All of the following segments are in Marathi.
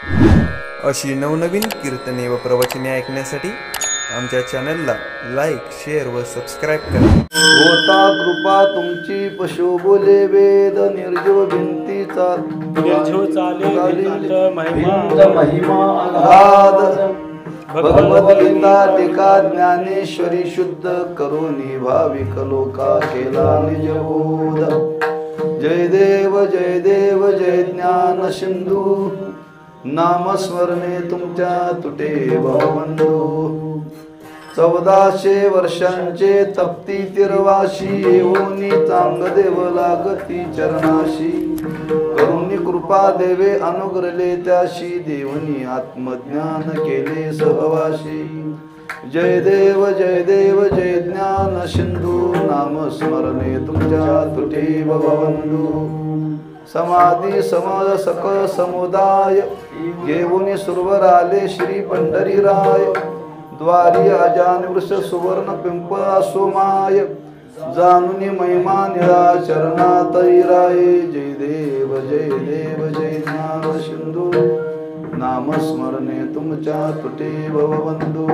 अशी नवनवीन कीर्तने व प्रवचने ऐकण्यासाठी आमच्या चॅनलला लाईक, शेअर व सबस्क्राईब करा. होता कृपा तुमची पशु बोले वेद निर्जीव भिंतीचा निर्जीव चाले महिमा अगाध भगवद्गीता टीका ज्ञानेश्वरी शुद्ध करुणी भाविक लोका केला निजबोध. जय देव जय देव जय ज्ञान सिंधू नामस्मरणे तुमच्या तुटे भवबंधू. 1400 वर्षांचे तप्ती तिरवाशी येऊनी चांग देव लागती चरणाशी. करुणी कृपा देवे अनुग्रले त्याशी देवनी आत्मज्ञान केले सहवाशी. जय देव जय ज्ञान सिंधू नामस्मरणे तुमच्या तुटे भवबंधू. समाधी समज सक समुदाय घेऊन सुरवर आले श्री पंढरीराय. द्वारी अजान वृष सुवर्ण पिंप सोमाय जानुनी महिमा निराचरणात राय. जय देव जय ज्ञान सिंधू नामस्मरणे तुमच्या तुटे भवबंधू.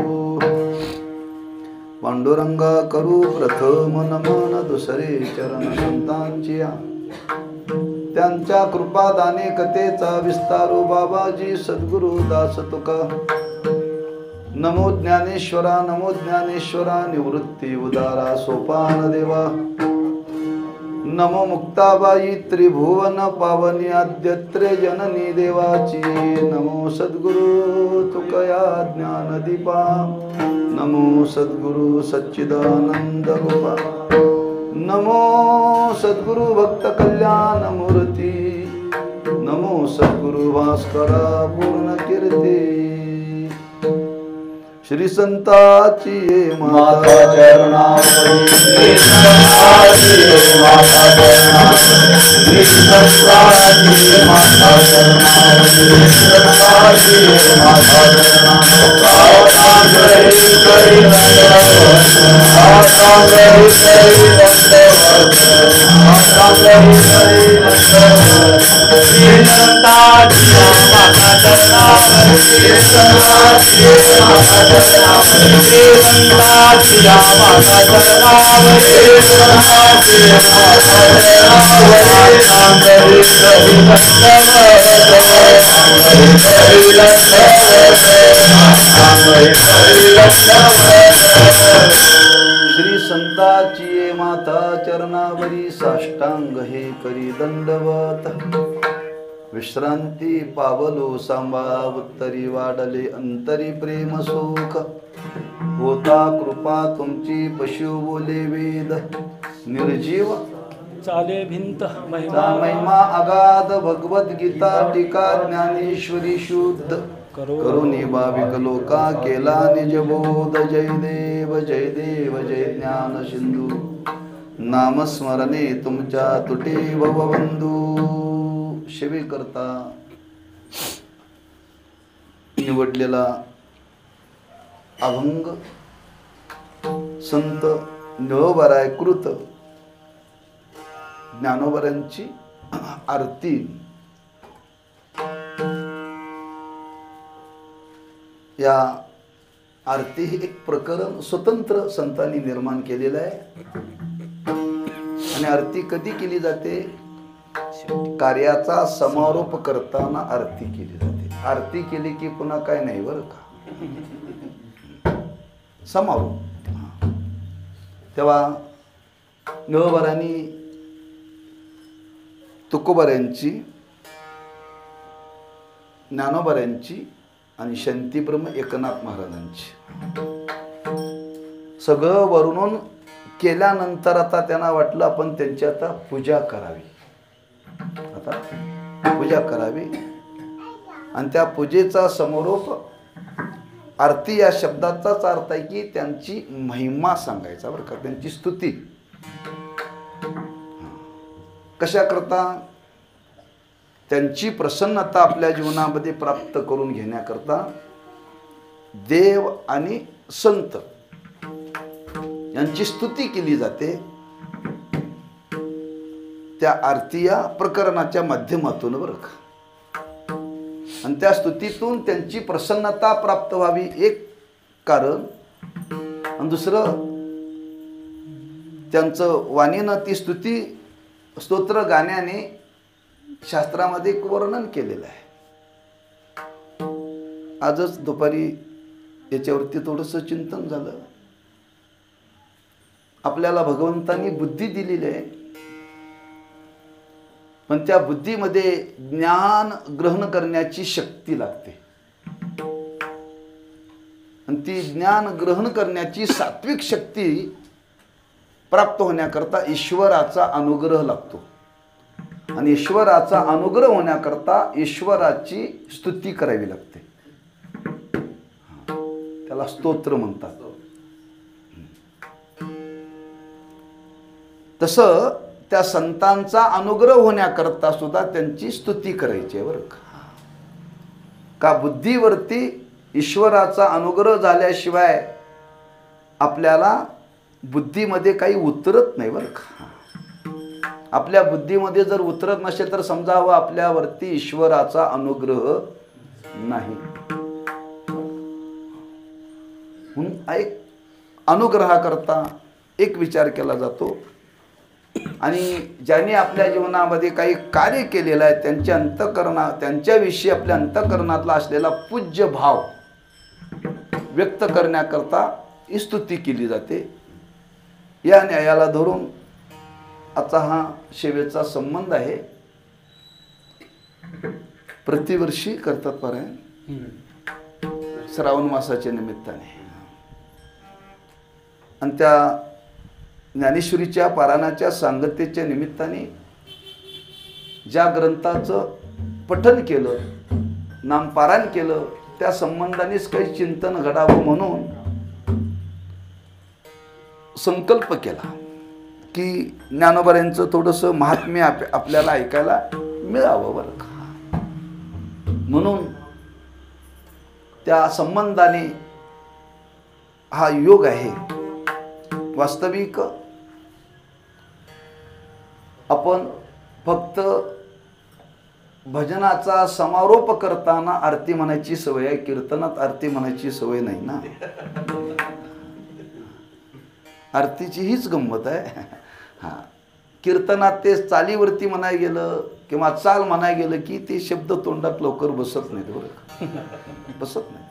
पांडुरंगा करू प्रथम नमन दुसरे चरण संतांची. त्यांच्या कृपादाने कथेचा विस्तारू बाबाजी सद्गुरु दास तुका. नमो ज्ञानेश्वरा निवृत्ती उदारा सोपान देवा. नमो मुक्ताबाई त्रिभुवन पावनी आद्यत्रे जननी देवाची. नमो सद्गुरु तुकया ज्ञानदीपा. नमो सद्गुरु सच्चिदानंद रूपा. नमो सद्गुरु भक्त कल्याण मूर्ती. नमो सद्गुरु भास्करा पूर्ण कीर्ती. श्री संताची माता चरणावरी. श्री संताची माता चरणावरी. श्री संताची माता चरणावरी. श्री संताची माता श्री संताची माता चरणावरी साष्टांग हे करी दंडवत. विश्रांती पावलो सांबा उत्तरी वाढले अंतरी प्रेम सुख. होता कृपा तुमची पशु बोले वेद निर्जीव चाले भिंत महिमा अगाध भगवद्गीता टीका ज्ञानेश्वरी शुद्ध करुणी भाविक लोका केला निजबोध. जय देव जय ज्ञान सिंधू नामस्मरणे तुमच्या तुटे भवबंधू. शिवे करता निवडलेला अभंग संत निळोबाराय कृत ज्ञानोबारांची आरती. या आरती हे एक प्रकरण स्वतंत्र संतांनी निर्माण केलेलं आहे. आणि आरती कधी केली जाते? कार्याचा समारोप करताना आरती केली जाते. आरती केली की पुन्हा काय नाही बरं का, समारोप. तेव्हा निळोबारांनी तुकोबारांची, ज्ञानोबारांची आणि शांतीब्रह्म एकनाथ महाराजांची सगळं वर्णन केल्यानंतर आता त्यांना वाटलं आपण त्यांची आता पूजा करावी. आणि त्या पूजेचा समारोप आरती या शब्दाचाच अर्थ आहे की त्यांची महिमा सांगायचा बरं का, त्यांची स्तुती. कशा करता? त्यांची प्रसन्नता आपल्या जीवनामध्ये प्राप्त करून घेण्याकरता देव आणि संत यांची स्तुती केली जाते. त्या आरती या प्रकरणाच्या माध्यमातून बरं का. आणि त्या स्तुतीतून त्यांची प्रसन्नता प्राप्त व्हावी एक कारण, आणि दुसरं त्यांचं वाणीनं ती स्तुती स्तोत्र गाण्याने शास्त्रामध्ये एक वर्णन केलेलं आहे. आजच दुपारी याच्यावरती थोडंसं चिंतन झालं. आपल्याला भगवंतांनी बुद्धी दिलेली आहे, पण त्या बुद्धीमध्ये ज्ञान ग्रहण करण्याची शक्ती लागते, आणि ती ज्ञान ग्रहण करण्याची सात्विक शक्ती प्राप्त होण्याकरता ईश्वराचा अनुग्रह लागतो, आणि ईश्वराचा अनुग्रह होण्याकरता ईश्वराची स्तुती करावी लागते. त्याला स्तोत्र म्हणतात. तसं त्या संतांचा अनुग्रह होण्याकरता सुद्धा त्यांची स्तुती करायची आहे बरं का. बुद्धीवरती ईश्वराचा अनुग्रह झाल्याशिवाय आपल्याला बुद्धीमध्ये काही उतरत नाही बरं का. आपल्या बुद्धीमध्ये जर उतरत नसेल तर समजावं आपल्यावरती ईश्वराचा अनुग्रह नाही. म्हणून एक अनुग्रहाकरता एक विचार केला जातो, आणि ज्यांनी आपल्या जीवनामध्ये काही कार्य केलेलं आहे त्यांच्या त्यांच्याविषयी आपल्या अंतःकरणातला असलेला पूज्य भाव व्यक्त करण्याकरता ही स्तुती केली जाते. या न्यायाला धरून आता हा सेवेचा संबंध आहे. प्रतिवर्षी करतात पारायण श्रावण मासाच्या निमित्ताने, आणि त्या ज्ञानेश्वरीच्या पारायणाच्या सांगतेच्या निमित्ताने ज्या ग्रंथाचं पठन केलं, नामपारायण केलं, त्या संबंधानेच काही चिंतन घडावं म्हणून संकल्प केला की ज्ञानोबाऱ्यांचं थोडंसं महात्म्य आपल्याला ऐकायला मिळावं बरं का. म्हणून त्या संबंधाने हा योग आहे. वास्तविक आपण फक्त भजनाचा समारोप करताना आरती म्हणायची सवय आहे, कीर्तनात आरती म्हणायची सवय नाही ना. आरतीची हीच गंमत आहे. हां, कीर्तनात ते चालीवरती म्हणाय गेलं किंवा चाल म्हणाय गेलं की ते शब्द तोंडात लवकर बसत नाहीत बरं, बसत नाही.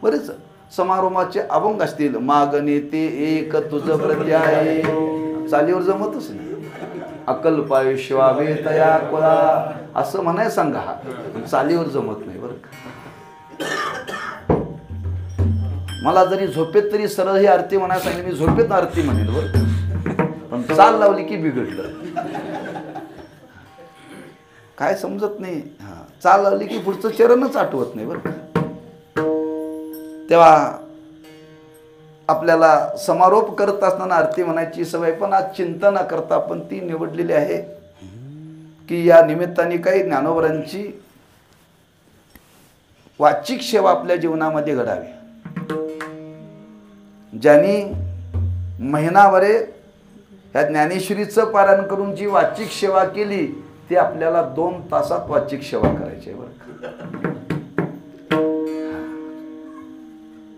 बरेच समारोहाचे अभंग असतील, मागणे ते एक तुझ प्रत्याय, चालीवर जमतच नाही. अकल्पाय शिवावे तया कुळा असं म्हणाय सांगा, हा चालीवर जमत नाही बरं का. मला जरी झोपेत तरी सरळ ही आरती म्हणायला सांगितली, मी झोपेत आरती म्हणेल बरं, पण चाल लावली की बिघडलं. काय समजत नाही. हा, चाल लावली की पुढचं चरणच आठवत नाही बरं. तेव्हा आपल्याला समारोप करत असताना आरती म्हणायची सवय, पण आज चिंतना करता आपण ती निवडलेली आहे की या निमित्ताने काही ज्ञानोबरांची वाचिक सेवा आपल्या जीवनामध्ये घडावी. ज्यांनी महिनाभरे या ज्ञानेश्वरीचं पारायण करून जी वाचिक सेवा केली ती आपल्याला 2 तासात वाचिक सेवा करायची आहे बरं.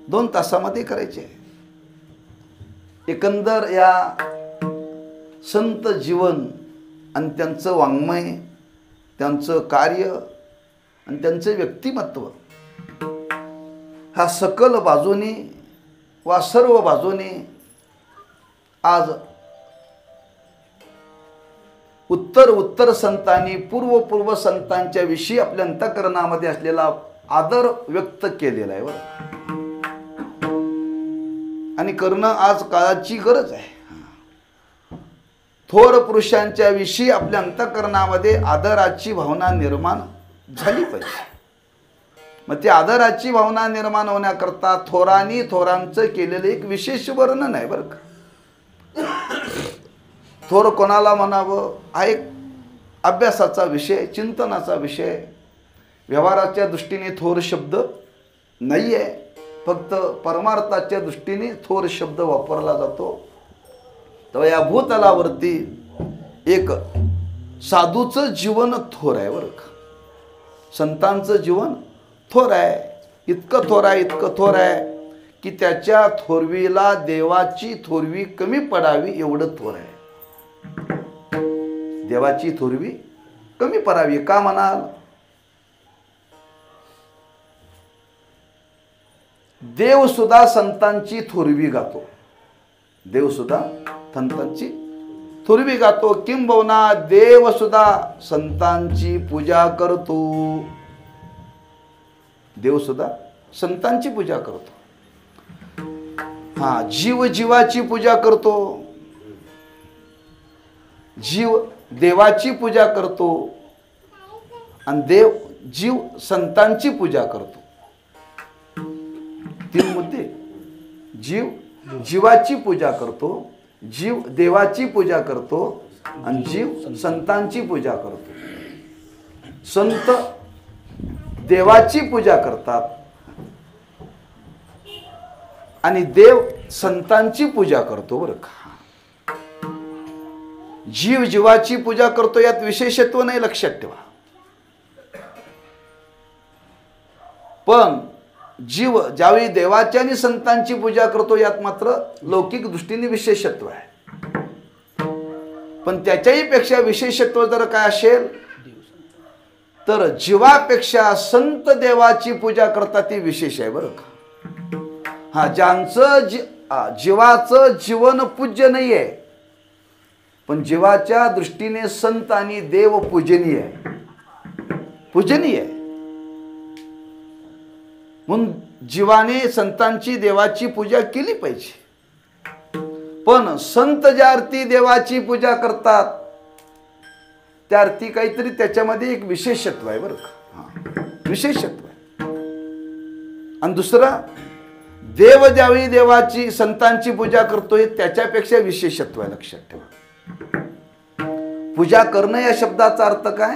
2 तासामध्ये करायचे. एकंदर या संत जीवन आणि त्यांचं वाङ्मय, त्यांचं कार्य आणि त्यांचे व्यक्तिमत्व हा सकल बाजूने वा सर्व बाजूने आज उत्तर संतांनी पूर्व संतांच्या विषयी आपल्या अंतःकरणामध्ये असलेला आदर व्यक्त केलेला आहे बरं. आणि करणं आज काळाची गरज आहे. थोर पुरुषांच्या विषयी आपल्या अंतःकरणामध्ये आदराची भावना निर्माण झाली पाहिजे. मग ती आदराची भावना निर्माण होण्याकरता थोरांचं केलेलं एक विशेष वर्णन आहे बरं का. थोर कोणाला म्हणावं हा एक अभ्यासाचा विषय, चिंतनाचा विषय. व्यवहाराच्या दृष्टीने थोर शब्द नाही आहे, फक्त परमार्थाच्या दृष्टीने थोर शब्द वापरला जातो. तर या भूतलावरती एक साधूचं जीवन थोर आहे बरं का. संतांचं जीवन थोर आहे, इतकं थोर आहे, इतकं थोर आहे की त्याच्या थोरवीला देवाची थोरवी कमी पडावी एवढं थोर आहे. देवाची थोरवी कमी पडावी का म्हणाल? देव सुद्धा संतांची थोरवी गातो. देव सुद्धा संतांची थोरवी गातो. किंबहुना देव सुद्धा संतांची पूजा करतो. देव सुद्धा संतांची पूजा करतो. हा, जीव जीवाची पूजा करतो. जीव देवाची पूजा करतो आणि देव जीव संतांची पूजा करतो. तीन मुद्दे. जीव जीवाची पूजा करतो, जीव देवाची पूजा करतो आणि जीव संतांची पूजा करतो. संत देवाची पूजा करतात आणि देव संतांची पूजा करतो. बरं का, जीव जीवाची पूजा करतो यात विशेषत्व नाही, लक्षात ठेवा. पण जीव ज्यावेळी देवाची आणि संतांची पूजा करतो यात मात्र लौकिक दृष्टीने विशेषत्व आहे. पण त्याच्याही पेक्षा विशेषत्व जर काय असेल तर जीवापेक्षा संत देवाची पूजा करतात ती विशेष आहे. बरं का, हा, ज्यांचं जीवाचं जीवन पूज्य नाही आहे पण जीवाच्या दृष्टीने संत आणि देव पूजनीय आहे, पूजनीय आहे. म्हणून जीवाने संतांची देवाची पूजा केली पाहिजे. पण संत ज्या अर्थी देवाची पूजा करतात त्या अर्थी काहीतरी त्याच्यामध्ये एक विशेषत्व आहे. बरं का, विशेषत्व आहे. आणि दुसरं, देव ज्यावेळी देवाची संतांची पूजा करतोय त्याच्यापेक्षा विशेषत्व आहे. लक्षात ठेवा. पूजा करणं या शब्दाचा अर्थ काय?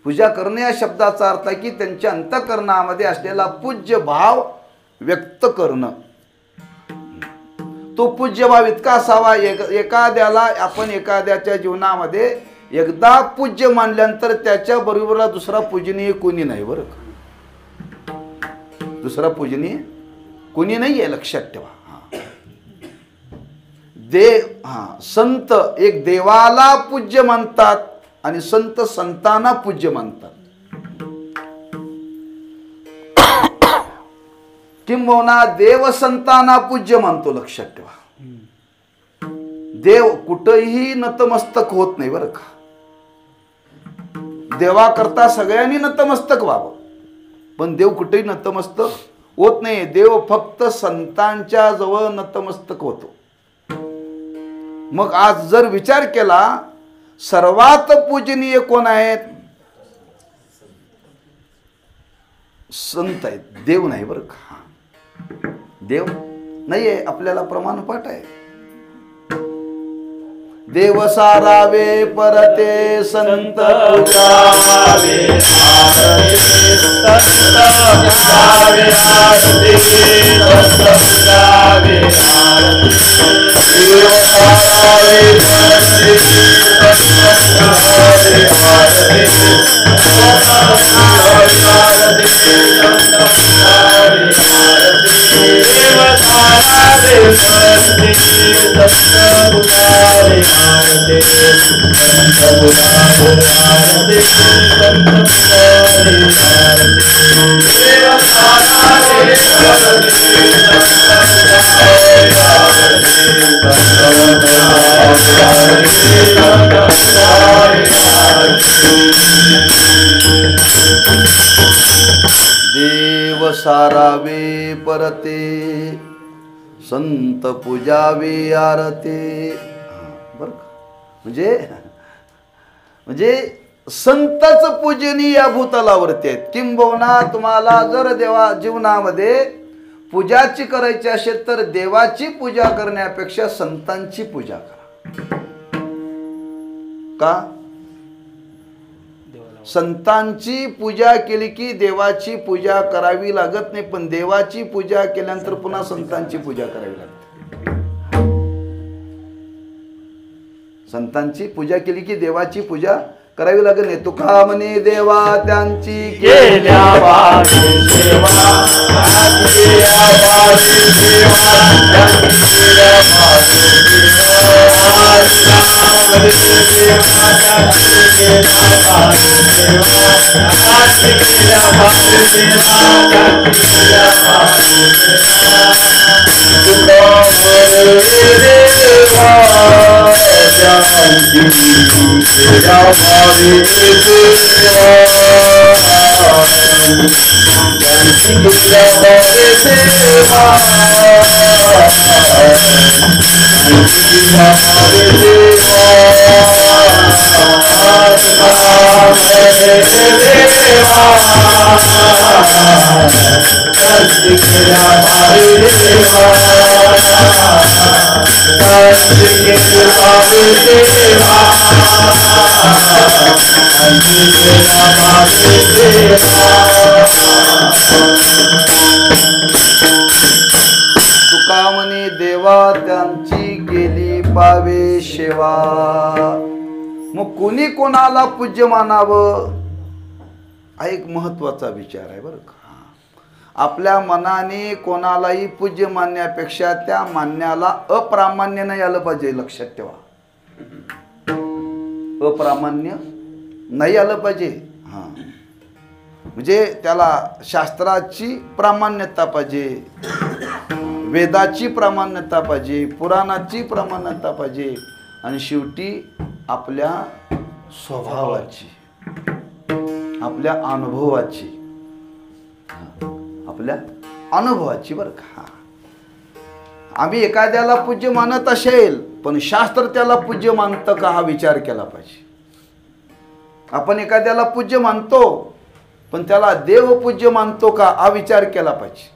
पूजा करणे या शब्दाचा अर्थ आहे की त्यांच्या अंतःकरणामध्ये असलेला पूज्य भाव व्यक्त करणं. तो पूज्य भाव इतका असावा, एखाद्याला आपण एखाद्याच्या जीवनामध्ये एकदा पूज्य मानल्यानंतर त्याच्या बरोबरला दुसरा पूजनीय कोणी नाही. बरं का, दुसरा पूजनीय कोणी नाही आहे, लक्षात ठेवा. संत एक देवाला पूज्य मानतात आणि संत संतांना पूज्य मानतात. किंबहुना देव संतांना पूज्य मानतो. लक्षात ठेवा. देव कुठेही नतमस्तक होत नाही. बरं का, देवा करता सगळ्यांनी नतमस्तक व्हावं पण देव कुठेही नतमस्तक होत नाही. देव फक्त संतांच्या जवळ नतमस्तक होतो. मग आज जर विचार केला सर्वात पूजनीय कोण आहेत? संत आहेत, देव नाही. बरं का, देव नाहीये. आपल्याला प्रमाणपाठ आहे. देव सारावे परते संत पूजावे, देव सारावे परते संत पूजावे आरते. बरं का, म्हणजे संतच पूजनीय या भूतलावरती आहेत. किंबहुना तुम्हाला जर देवा जीवनामध्ये पूजाची करायची असेल तर देवाची पूजा करण्यापेक्षा संतांची पूजा करा. का? संतांची पूजा केली की देवाची पूजा करावी लागत नाही, पण देवाची पूजा केल्यानंतर पुन्हा संतांची पूजा करावी लागते. संतांची पूजा केली की देवाची पूजा करावी लागेल नाही. तुका म्हणे देवा त्यांची केल्या वाटे सेवा तुका म्हणे देवा त्यांची केली पावे सेवा. मग कोणी कोणाला पूज्य मानावं हा एक महत्वाचा विचार आहे बरं का. आपल्या मनाने कोणालाही पूज्य मानण्यापेक्षा त्या मान्याला अप्रामाण्य नाही आलं पाहिजे. लक्षात ठेवा, अप्रामाण्य नाही आलं पाहिजे. हा, म्हणजे त्याला शास्त्राची प्रामाण्यता पाहिजे, वेदाची प्रामाण्यता पाहिजे, पुराणाची प्रामाण्यता पाहिजे, आणि शेवटी आपल्या स्वभावाची, आपल्या अनुभवाची, आपल्या अनुभवाची बरं का. आम्ही एखाद्याला पूज्य मानत असेल पण शास्त्र त्याला पूज्य मानतं का हा विचार केला पाहिजे. आपण एखाद्याला पूज्य मानतो पण त्याला देव पूज्य मानतो का हा विचार केला पाहिजे.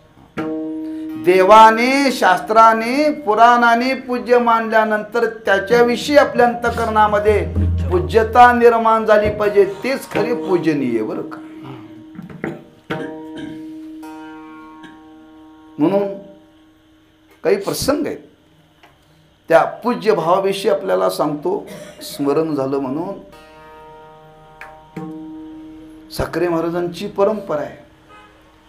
देवाने, शास्त्राने, पुराणाने पूज्य मानल्यानंतर त्याच्याविषयी आपल्या अंतःकरणामध्ये पूज्यता निर्माण झाली पाहिजे. तेच खरे पूजनीय बरं का. म्हणून काही प्रसंग आहेत त्या पूज्य भावाविषयी आपल्याला सांगतो, स्मरण झालं म्हणून. साखरे महाराजांची परंपरा आहे,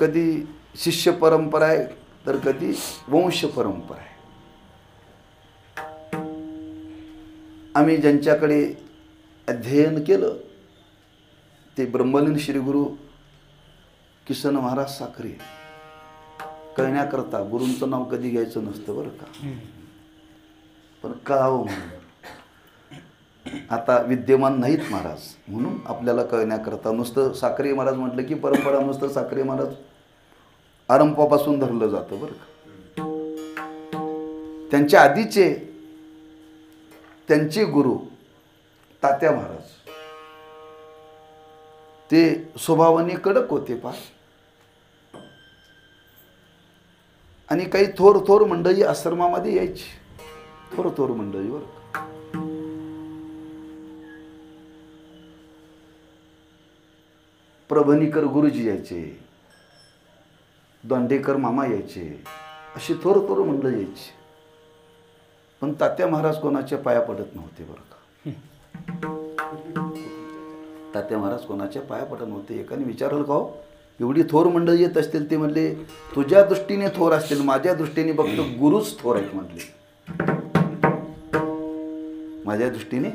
कधी शिष्य परंपरा आहे तर कधी वंश परंपरा आहे. आम्ही ज्यांच्याकडे अध्ययन केलं ते ब्रह्मलीन श्री गुरु किसन महाराज साखरे. कळण्याकरता गुरूंचं नाव कधी घ्यायचं नसतं बरं का, पण कळावं म्हणून. आता विद्यमान नाहीत महाराज म्हणून आपल्याला कळण्याकरता. नुसतं साखरे महाराज म्हटलं की परंपरा नुसतं साखरे महाराज आरंभापासून धरलं जातं बरं का. त्यांच्या आधीचे त्यांचे गुरु तात्या महाराज ते स्वभावाने कडक होते पा. आणि काही थोर थोर मंडळी आश्रमामध्ये यायची, थोर थोर मंडळी बरं का. प्रभणीकर गुरुजी यायचे, दोंडेकर मामा यायचे, अशी थोर थोर मंडळी यायची. पण तात्या महाराज कोणाच्या पाया पडत नव्हते बरं का. तात्या महाराज कोणाच्या पाया पडत नव्हते. एकाने विचारलं का हो, एवढी थोर मंडळी येत असतील ते म्हणले तुझ्या दृष्टीने थोर असतील, माझ्या दृष्टीने बघतो गुरुच थोर आहेत म्हटले. माझ्या दृष्टीने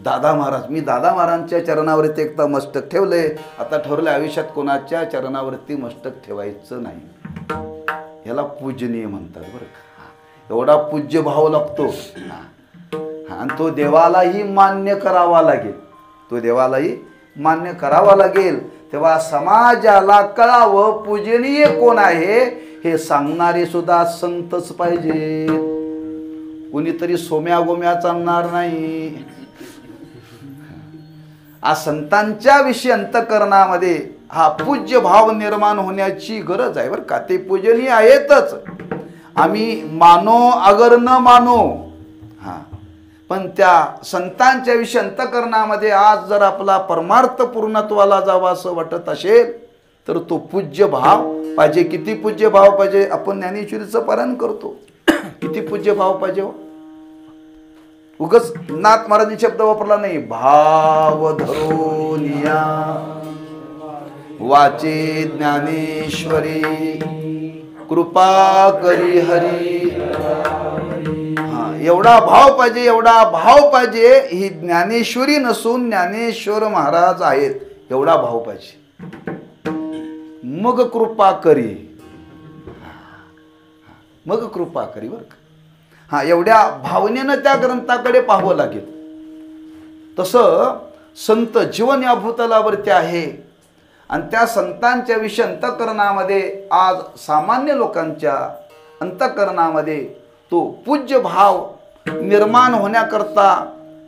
दादा महाराज, मी दादा महाराजांच्या चरणावरती एकदा मस्तक ठेवलंय, आता ठरवलं आयुष्यात कोणाच्या चरणावरती मस्तक ठेवायचं नाही. याला पूजनीय म्हणतात बरं का. एवढा पूज्य भाव लागतो. आणि तो देवालाही मान्य करावा लागेल, तो देवालाही मान्य करावा लागेल. तेव्हा समाजाला कळावं पूजनीय कोण आहे हे सांगणारे सुद्धा संतच पाहिजे. कुणीतरी सोम्या गोम्या चालणार नाही. आज संतांच्या विषयी अंतःकरणामध्ये हा पूज्य भाव निर्माण होण्याची गरज आहे बरं का. ते पूजनीय आहेतच, आम्ही मानो अगर न मानो, हा, पण त्या संतांच्या विषयी अंतःकरणामध्ये आज जर आपला परमार्थ पूर्णत्वाला जावा असं वाटत असेल तर तो पूज्य भाव पाहिजे. किती पूज्य भाव पाहिजे. आपण ज्ञानेश्वरीचं पारायण करतो, किती पूज्य भाव पाहिजे. उगच नाथ महाराजांनी शब्द वापरला नाही. भाव धरोनिया वाचे ज्ञानेश्वरी कृपा करी हरी. हा, एवढा भाव पाहिजे, एवढा भाव पाहिजे. ही ज्ञानेश्वरी नसून ज्ञानेश्वर महाराज आहेत, एवढा भाव पाहिजे. मग कृपा करी, मग कृपा करी बरं का. हा, एवढ्या भावनेनं त्या ग्रंथाकडे पाहावं लागेल. तसं संत जीवन या भूतलावरती आहे आणि त्या संतांच्या विषयी अंतःकरणामध्ये आज सामान्य लोकांच्या अंतःकरणामध्ये तो पूज्य भाव निर्माण होण्याकरता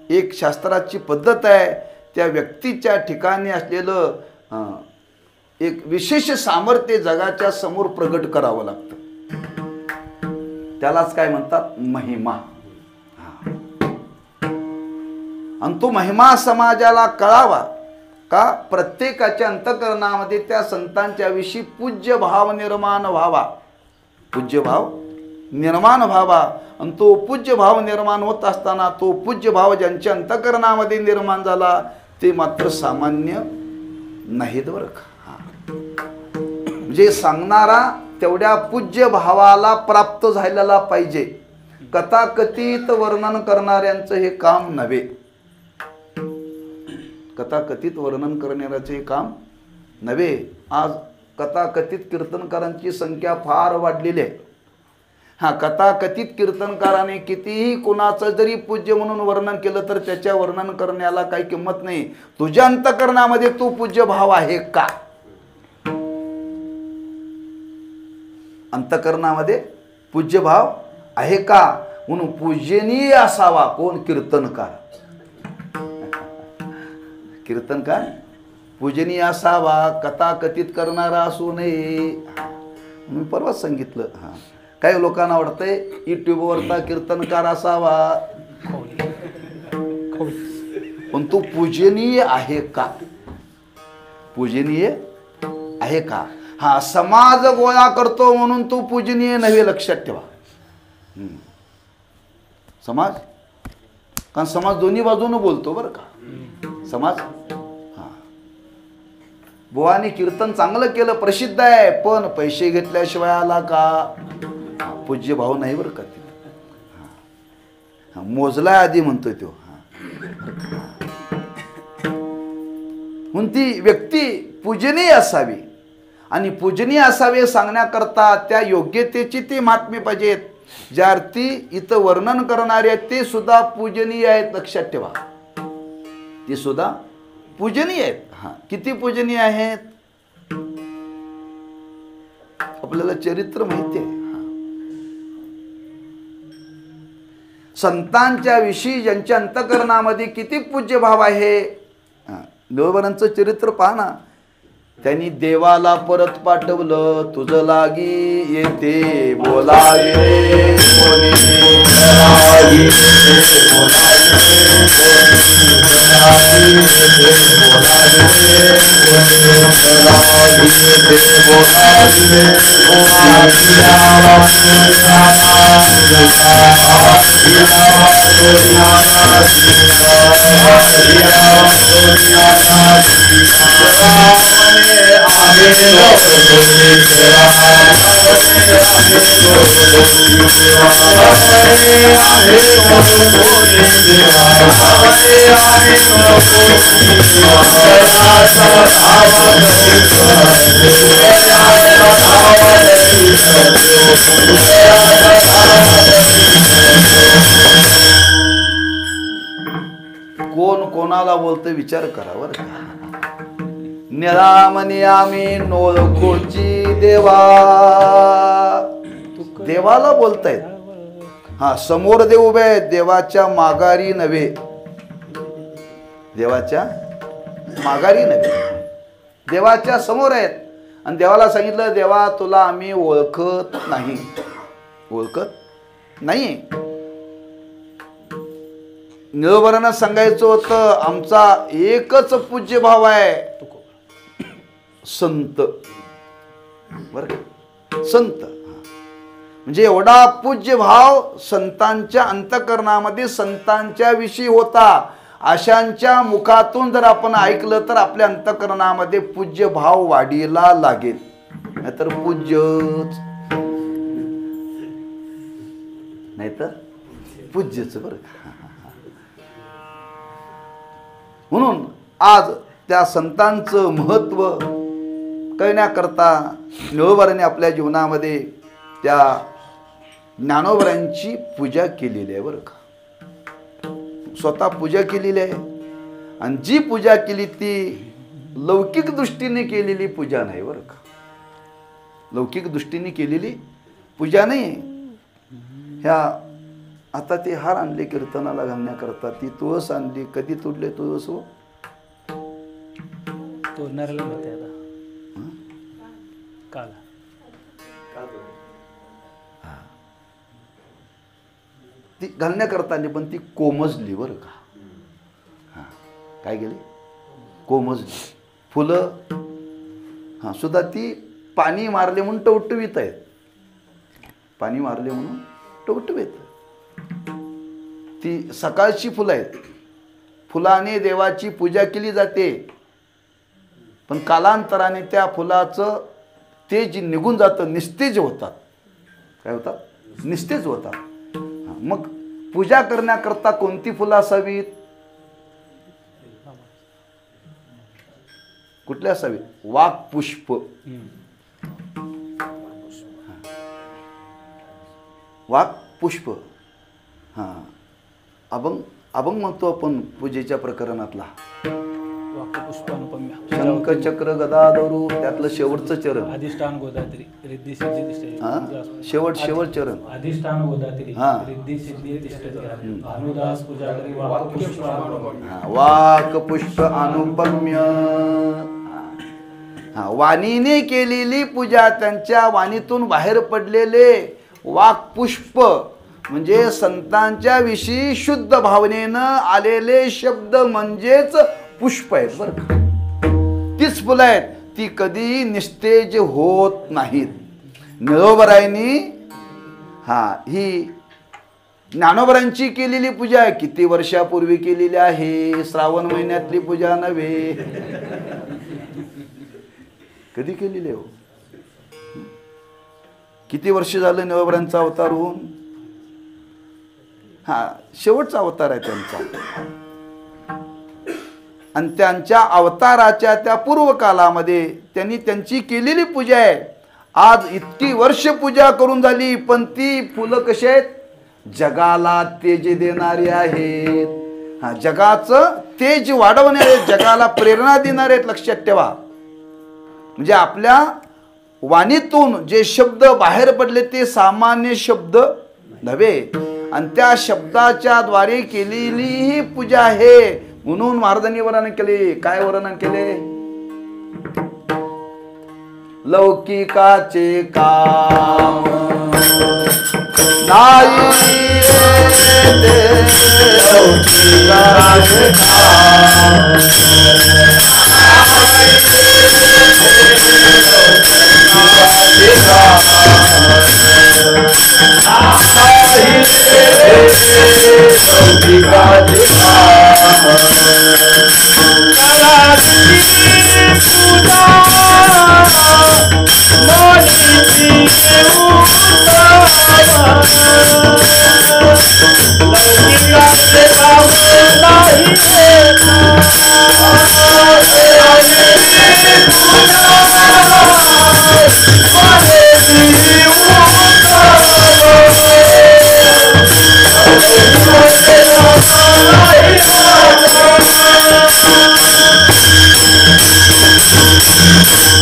एक शास्त्राची पद्धत आहे. त्या व्यक्तीच्या ठिकाणी असलेलं एक विशेष सामर्थ्य जगाच्या समोर प्रगट करावं लागतं. त्यालाच काय म्हणतात, महिमा. आणि तो महिमा समाजाला कळावा का, प्रत्येकाच्या अंतःकरणामध्ये त्या संतांच्या विषयी पूज्य भाव निर्माण व्हावा, पूज्य भाव निर्माण व्हावा. आणि तो पूज्य भाव निर्माण होत असताना तो पूज्य भाव ज्यांच्या अंतःकरणामध्ये निर्माण झाला ते मात्र सामान्य नाहीत बरं का. म्हणजे सांगणारा तेवढ्या पूज्य भावाला प्राप्त झालेला पाहिजे. कथाकथित वर्णन करणाऱ्यांचं हे काम नव्हे, कथाकथित वर्णन करणाऱ्याचे हे काम नव्हे. आज कथाकथित कीर्तनकारांची संख्या फार वाढलेली आहे. हा, कथाकथित कीर्तनकाराने कितीही कुणाचं जरी पूज्य म्हणून वर्णन केलं तर त्याच्या वर्णन करण्याला काही किंमत नाही. तुझ्या अंतःकरणामध्ये तू पूज्य भाव आहे का, अंतःकरणामध्ये पूज्य भाव आहे का, म्हणून पूजनीय असावा कोण, कीर्तनकार. कीर्तनकार पूजनीय असावा, कथाकथित करणारा असू नये. मी परवाच सांगितलं. हा, काही लोकांना वाटतंय युट्यूबवरचा कीर्तनकार असावा, पण तो पूजनीय आहे का, पूजनीय आहे का. हा, समाज गोळा करतो म्हणून तो पूजनीय नव्हे, लक्षात ठेवा. समाज, कारण समाज दोन्ही बाजूने बोलतो बरं का. समाज, हा, बुवानी कीर्तन चांगलं केलं, प्रसिद्ध आहे, पण पैसे घेतल्याशिवाय आला का, पूज्य भाव नाही बरं का. मोजला आधी म्हणतोय तो. म्हणून ती व्यक्ती पूजनीय असावी. आणि पूजनीय असावे सांगण्याकरता त्या योग्यतेची ती महात्म्य पाहिजेत. ज्या अर्थी इथं वर्णन करणारे आहेत ते सुद्धा पूजनीय आहेत, लक्षात ठेवा. ते सुद्धा पूजनीय आहेत. हा, किती पूजनीय आहेत आपल्याला चरित्र माहिती आहे. संतांच्या विषयी ज्यांच्या अंतःकरणामध्ये किती पूज्य भाव आहे. देवबरांचं चरित्र पहा ना. त्यांनी देवाला परत पाठवलं, तुझं लागी येते बोलावे कोणी, कोण कोणाला बोलतं विचार करा बरं का. निरामनी आम्ही नोळखोची देवा, देवाला बोलतायत. हा, समोर देव उभे आहेत, देवाच्या माघारी नव्हे, देवाच्या माघारी नव्हे, देवाच्या समोर आहेत. आणि देवाला सांगितलं, देवा तुला आम्ही ओळखत नाही, ओळखत नाही. निळोबरांना सांगायचं होतं आमचा एकच पूज्य भाव आहे, संत. बरं, संत. म्हणजे एवढा पूज्य भाव संतांच्या अंतःकरणामध्ये संतांच्या विषयी होता. अशांच्या मुखातून जर आपण ऐकलं तर आपल्या अंतःकरणामध्ये पूज्य भाव वाढीला लागेल. नाहीतर पूज्यच नाहीतर पूज्यच बरं. म्हणून आज त्या संतांचं महत्व कळण्याकरता ज्ञानोबांनी आपल्या जीवनामध्ये त्या ज्ञानोबांची पूजा केलेली आहे बरं का. स्वतः पूजा केलेली आहे. आणि जी पूजा केली ती लौकिक दृष्टीने केलेली पूजा नाही बरं का. लौकिक दृष्टीने केलेली पूजा नाही. ह्या आता ते हार आणले कीर्तनाला घालण्याकरता, ती तुळस आणली. कधी तोडले तुळस हो? तोडणाऱ्याला माहिती आता काल ती घालण्याकरता आली पण ती कोमजली बरं का. हां काय गेली? कोमजली. फुलं हां सुद्धा ती पाणी मारले म्हणून टवटवीत आहेत. पाणी मारले म्हणून टवटवीत. ती सकाळची फुलं आहेत. फुलाने देवाची पूजा केली जाते. पण कालांतराने त्या फुलाचं तेज निघून जातं, निस्तेज होतात. काय होतात? निस्तेज होतात. मग पूजा करण्याकरता कोणती फुलं असावीत? कुठल्या असावीत? वाघ पुष्प. वाघ पुष्प. हां अभंग अभंग म्हणतो आपण पूजेच्या प्रकरणातला. पुष्प अनुपम्य शंख चक्र गदा धरू त्यातलं शेवटचं चरण. अधिष्ठान गोदात्री रिद्धी सिद्धी तिष्ठती. शेवट चरण. अधिष्ठान गोदात्री रिद्धी सिद्धी तिष्ठती. भानुदास पूजा करी वाक पुष्प अनुपम्य. वाक पुष्प अनुपम्य. वाणीने केलेली पूजा, त्यांच्या वाणीतून बाहेर पडलेले वाक पुष्प म्हणजे संतांच्या विषयी शुद्ध भावनेनं आलेले शब्द म्हणजेच पुष्प आहेत बरं का. तीच फुलं आहेत. ती कधी निस्तेज होत नाहीत. ज्ञानोबांनी ही ज्ञानोबांची केलेली पूजा आहे. किती वर्षापूर्वी केलेली आहे. श्रावण महिन्यातली पूजा नव्हे. कधी केलेली हो? किती वर्ष झालं ज्ञानोबांचा अवतार होऊन? शेवटचा अवतार आहे त्यांचा. आणि त्यांच्या अवताराच्या त्या पूर्व कालामध्ये त्यांनी त्यांची केलेली पूजा आहे. आज इतकी वर्ष पूजा करून झाली पण ती फुलं कशी आहेत? जगाला तेज देणारी आहेत. जगाचं तेज वाढवणारे, जगाला प्रेरणा देणारे आहेत. लक्षात ठेवा. म्हणजे आपल्या वाणीतून जे शब्द बाहेर पडले ते सामान्य शब्द नव्हे. आणि त्या शब्दाच्या द्वारे केलेली ही पूजा आहे. म्हणून महाराजांनी वर्णन केले. काय वर्णन केले? लौकिकाचे काम नाही लौकिकाचे काम.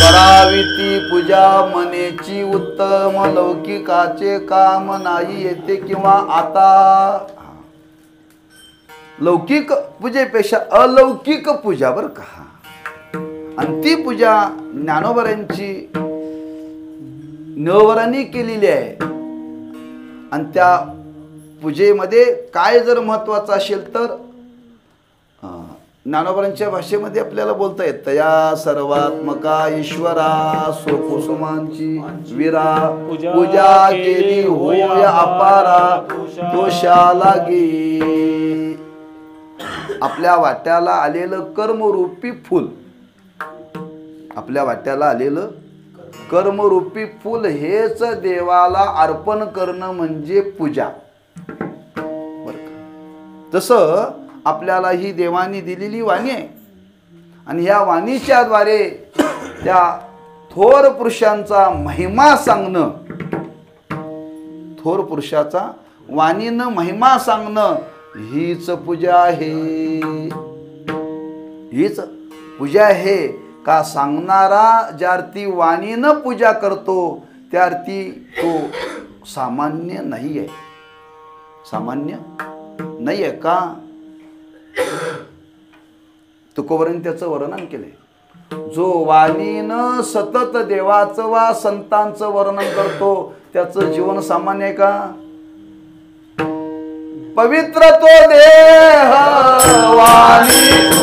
करावी ती पूजा मनेची उत्तम. लौकिकाचे काम नाही येते किंवा आता. लौकिक पूजेपेक्षा अलौकिक पूजा बरं का. आणि ती पूजा ज्ञानोबांची ज्ञानोबांनी केलेली आहे. आणि त्या पूजेमध्ये काय जर महत्वाचं असेल तर ज्ञानोबरांच्या भाषेमध्ये आपल्याला बोलता येत, तया सर्वात्मका ईश्वरा सोकुसुमांची विरा पूजा केली होय अपारा दोषा लागी. आपल्या वाट्याला आलेलं कर्मरूपी फूल, आपल्या वाट्याला आलेलं कर्मरूपी फूल हेच देवाला अर्पण करणं म्हणजे पूजा. बरं का? तसं आपल्याला ही देवानी दिलेली वाणी आहे आणि ह्या वाणीच्या द्वारे त्या थोर पुरुषांचा महिमा सांगणं, थोर पुरुषाचा वाणीनं महिमा सांगणं हीच पूजा आहे. हीच पूजा आहे का सांगणारा ज्यार्थी वाणीनं पूजा करतो त्यार्थी तो सामान्य नाही आहे. सामान्य नाही आहे का? तुकोबरांनी त्याचं वर्णन केले. जो वाणीनं सतत देवाचं वा संतांचं वर्णन करतो त्याचं जीवन सामान्य आहे का? पवित्र तो देह वाणी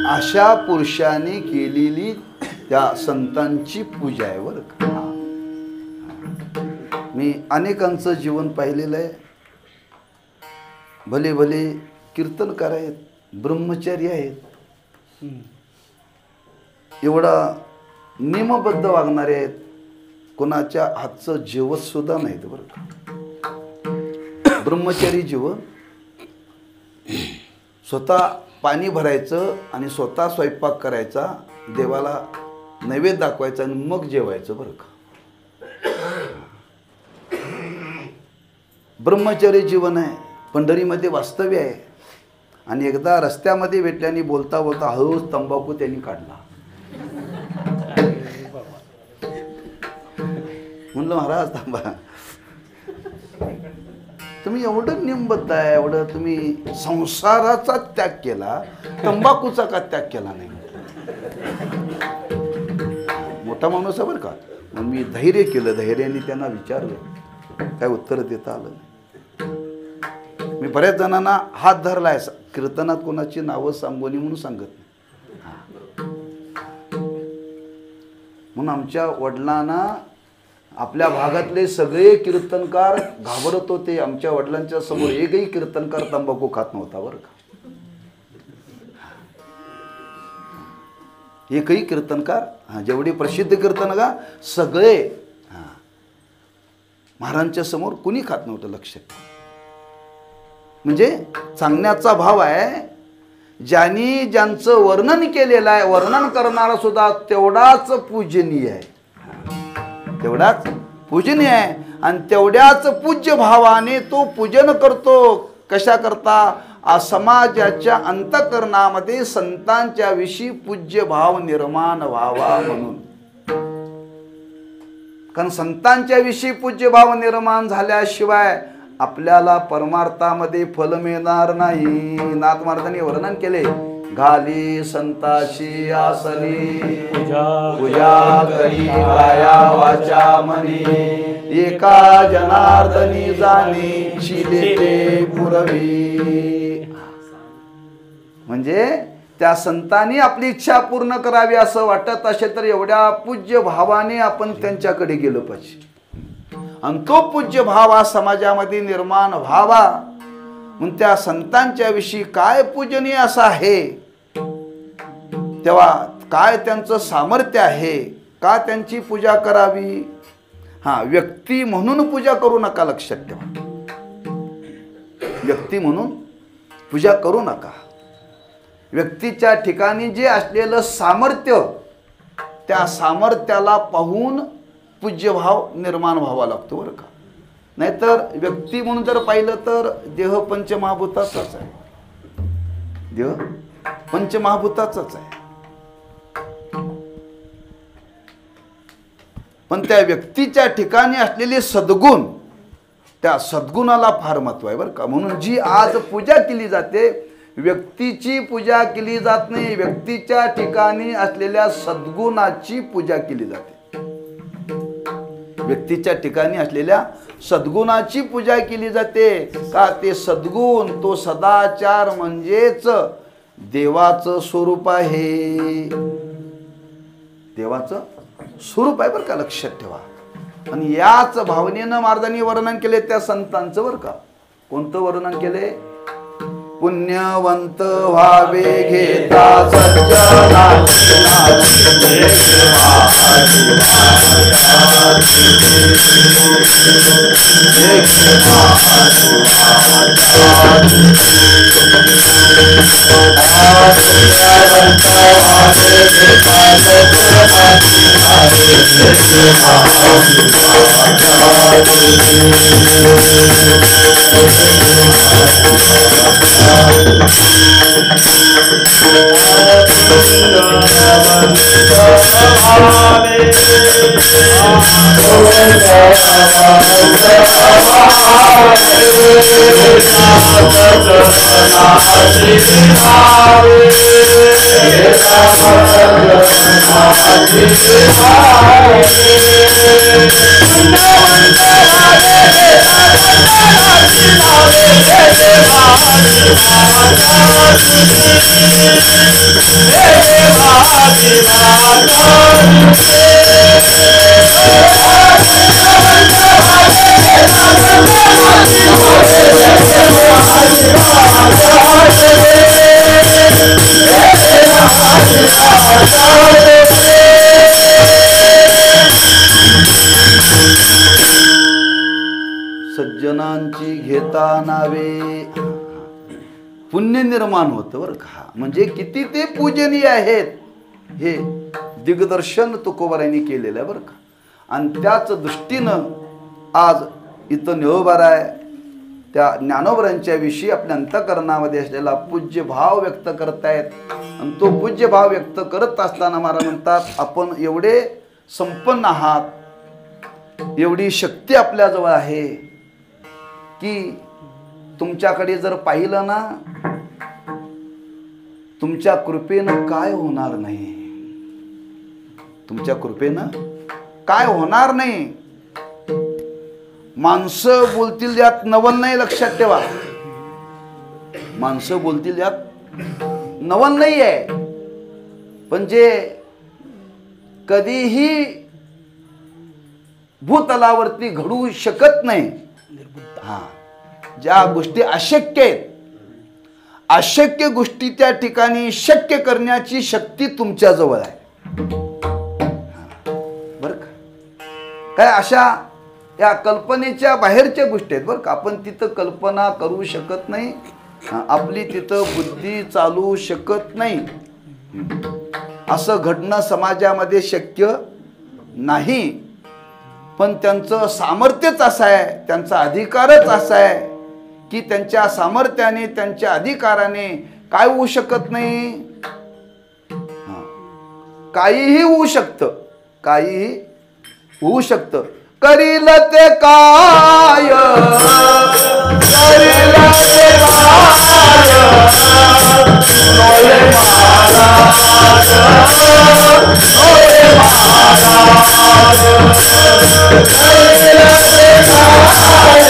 अशा पुरुषाने केलेली त्या संतांची पूजा आहे बरं का. मी अनेकांचं जीवन पाहिलेलं आहे. भले भले कीर्तनकार आहेत, ब्रह्मचारी आहेत, एवढा नियमबद्ध वागणारे आहेत, कोणाच्या हातचं जेवत सुद्धा नाहीत बरं का. ब्रह्मचारी जीवन, स्वतः पाणी भरायचं आणि स्वतः स्वयंपाक करायचा, देवाला नैवेद्य दाखवायचा आणि मग जेवायचं बरं का. ब्रह्मचर्य जीवन आहे. पंढरीमध्ये वास्तव्य आहे. आणि एकदा रस्त्यामध्ये भेटल्याने बोलता बोलता हळूच तंबाखू त्यांनी काढला. म्हणलं महाराज थांबा, तुम्ही एवढं नियमबद्ध आहे, एवढं तुम्ही संसाराचा त्याग केला, तंबाखूचा का त्याग केला नाही? मोठा माणूस आहे बरं का. मग मी धैर्य केलं, धैर्याने त्यांना विचारलं, काय उत्तर देता आलं नाही. मी बऱ्याच जणांना हात धरलाय, कीर्तनात कोणाची नावं सांगोनी म्हणून सांगत नाही. म्हणून आमच्या वडिलांना आपल्या भागातले सगळे कीर्तनकार घाबरत होते. आमच्या वडिलांच्या समोर एकही कीर्तनकार तंबाखू खात नव्हता बरं का. एकही कीर्तनकार जेवढे प्रसिद्ध कीर्तनकार सगळे महाराजांच्या समोर कुणी खात नव्हतं. लक्षात म्हणजे सांगण्याचा भाव आहे, ज्यांनी ज्यांचं वर्णन केलेलं आहे, वर्णन करणारा सुद्धा तेवढाच पूजनीय आहे, तेवढाच पूजनीय आहे. आणि तेवढ्याच पूज्य भावाने तो पूजन करतो. कशा करता? समाजाच्या अंतःकरणामध्ये संतांच्या विषयी पूज्य भाव निर्माण व्हावा म्हणून. कारण संतांच्या विषयी पूज्य भाव निर्माण झाल्याशिवाय आपल्याला परमार्थामध्ये फल मिळणार नाही. नाथ महाराजांनी वर्णन केले, घाली संताशी आसनी पूजा करी काया वाचा मनी, एका जनार्दनी जाणी शिले पुरवी. म्हणजे त्या संतांनी आपली इच्छा पूर्ण करावी असं वाटत असेल तर एवढ्या पूज्य भावाने आपण त्यांच्याकडे गेलो पाहिजे. आणि तो पूज्य भाव हा समाजामध्ये निर्माण व्हावा म्हणून त्या संतांच्या विषयी काय पूजनीय असं आहे, तेव्हा काय त्यांचं सामर्थ्य आहे, का त्यांची पूजा करावी. व्यक्ती म्हणून पूजा करू नका. लक्षात ठेवा, व्यक्ती म्हणून पूजा करू नका. व्यक्तीच्या ठिकाणी जे असलेलं सामर्थ्य, त्या सामर्थ्याला पाहून पूज्यभाव निर्माण व्हावा लागतो बरं का. नाहीतर व्यक्ती म्हणून जर पाहिलं तर देह पंचमहाभूताचाच आहे, देह पंचमहाभूताचाच आहे. पण त्या व्यक्तीच्या ठिकाणी असलेले सद्गुण, त्या सद्गुणाला फार महत्व आहे बरं का. म्हणून जी आज पूजा केली जाते, व्यक्तीची पूजा केली जात नाही, व्यक्तीच्या ठिकाणी असलेल्या सद्गुणाची पूजा केली जाते. व्यक्तीच्या ठिकाणी असलेल्या सद्गुणाची पूजा केली जाते. का? ते सद्गुण, तो सदाचार म्हणजेच देवाचं स्वरूप आहे, देवाचं स्वरूप आहे बरं का. लक्षात ठेवा. आणि याच भावनेनं महाराजांनी वर्णन केले त्या संतांचं बरं का. कोणतं वर्णन केले? पुण्यवंत व्हावे घेता सज्जनांची घेता नावे पुण्य निर्माण होतं बरं का. म्हणजे किती ते पूजनीय आहेत हे दिग्दर्शन तुकोबारायांनी केलेलं आहे बरं का. आणि त्याच दृष्टीनं आज इथं निळोबार आहे, त्या ज्ञानोबरांच्या विषयी आपल्या अंतःकरणामध्ये असलेला पूज्य भाव व्यक्त करतायत. आणि तो पूज्य भाव व्यक्त करत असताना महाराज म्हणतात, आपण एवढे संपन्न आहात, एवढी शक्ती आपल्याजवळ आहे की तुमच्याकडे जर पाहिलं ना, तुमच्या कृपेनं काय होणार नाही, तुमच्या कृपेनं काय होणार नाही. माणसं बोलतील यात नवल नाही. लक्षात ठेवा, माणसं बोलतील यात नवल नाही आहे, पण जे कधीही भूतलावरती घडू शकत नाही, हा, ज्या गोष्टी अशक्य आहेत, अशक्य गोष्टी त्या ठिकाणी शक्य करण्याची शक्ती तुमच्या जवळ आहे. बर का? काय अशा या कल्पनेच्या बाहेरच्या गोष्टी आहेत बरं का. आपण तिथं कल्पना करू शकत नाही, आपली तिथं बुद्धी चालू शकत नाही. असं घडणं समाजामध्ये शक्य नाही. पण त्यांचं सामर्थ्यच असं आहे, त्यांचा अधिकारच असा आहे की त्यांच्या सामर्थ्याने, त्यांच्या अधिकाराने काय होऊ शकत नाही, काहीही होऊ शकतं, काहीही होऊ शकतं. करील ते काय, करील ते काय, नोले महाराज, नोले महाराज, करील ते काय, नोले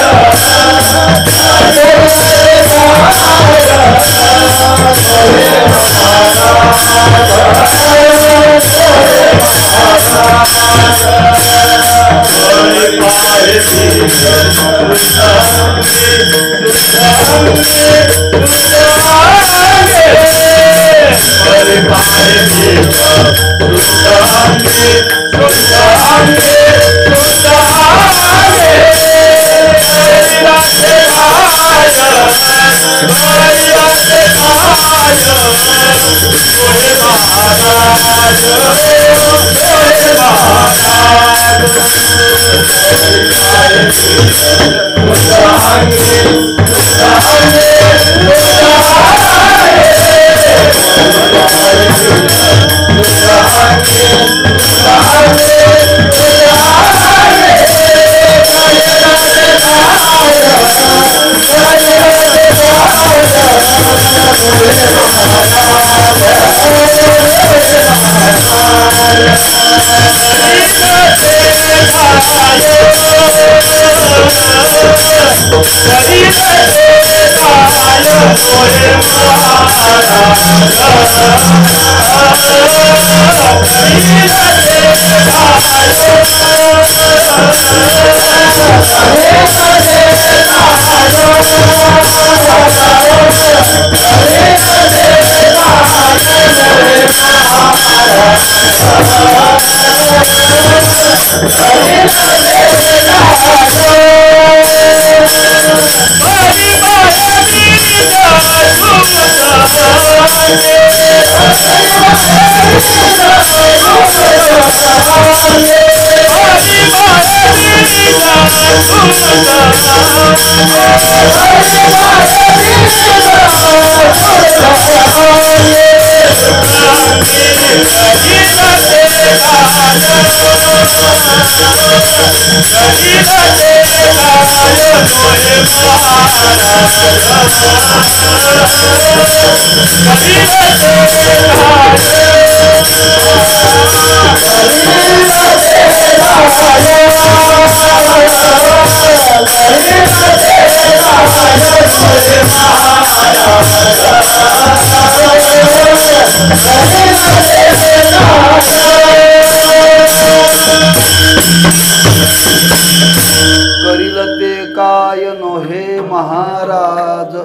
करील ते काय नोहे महाराज,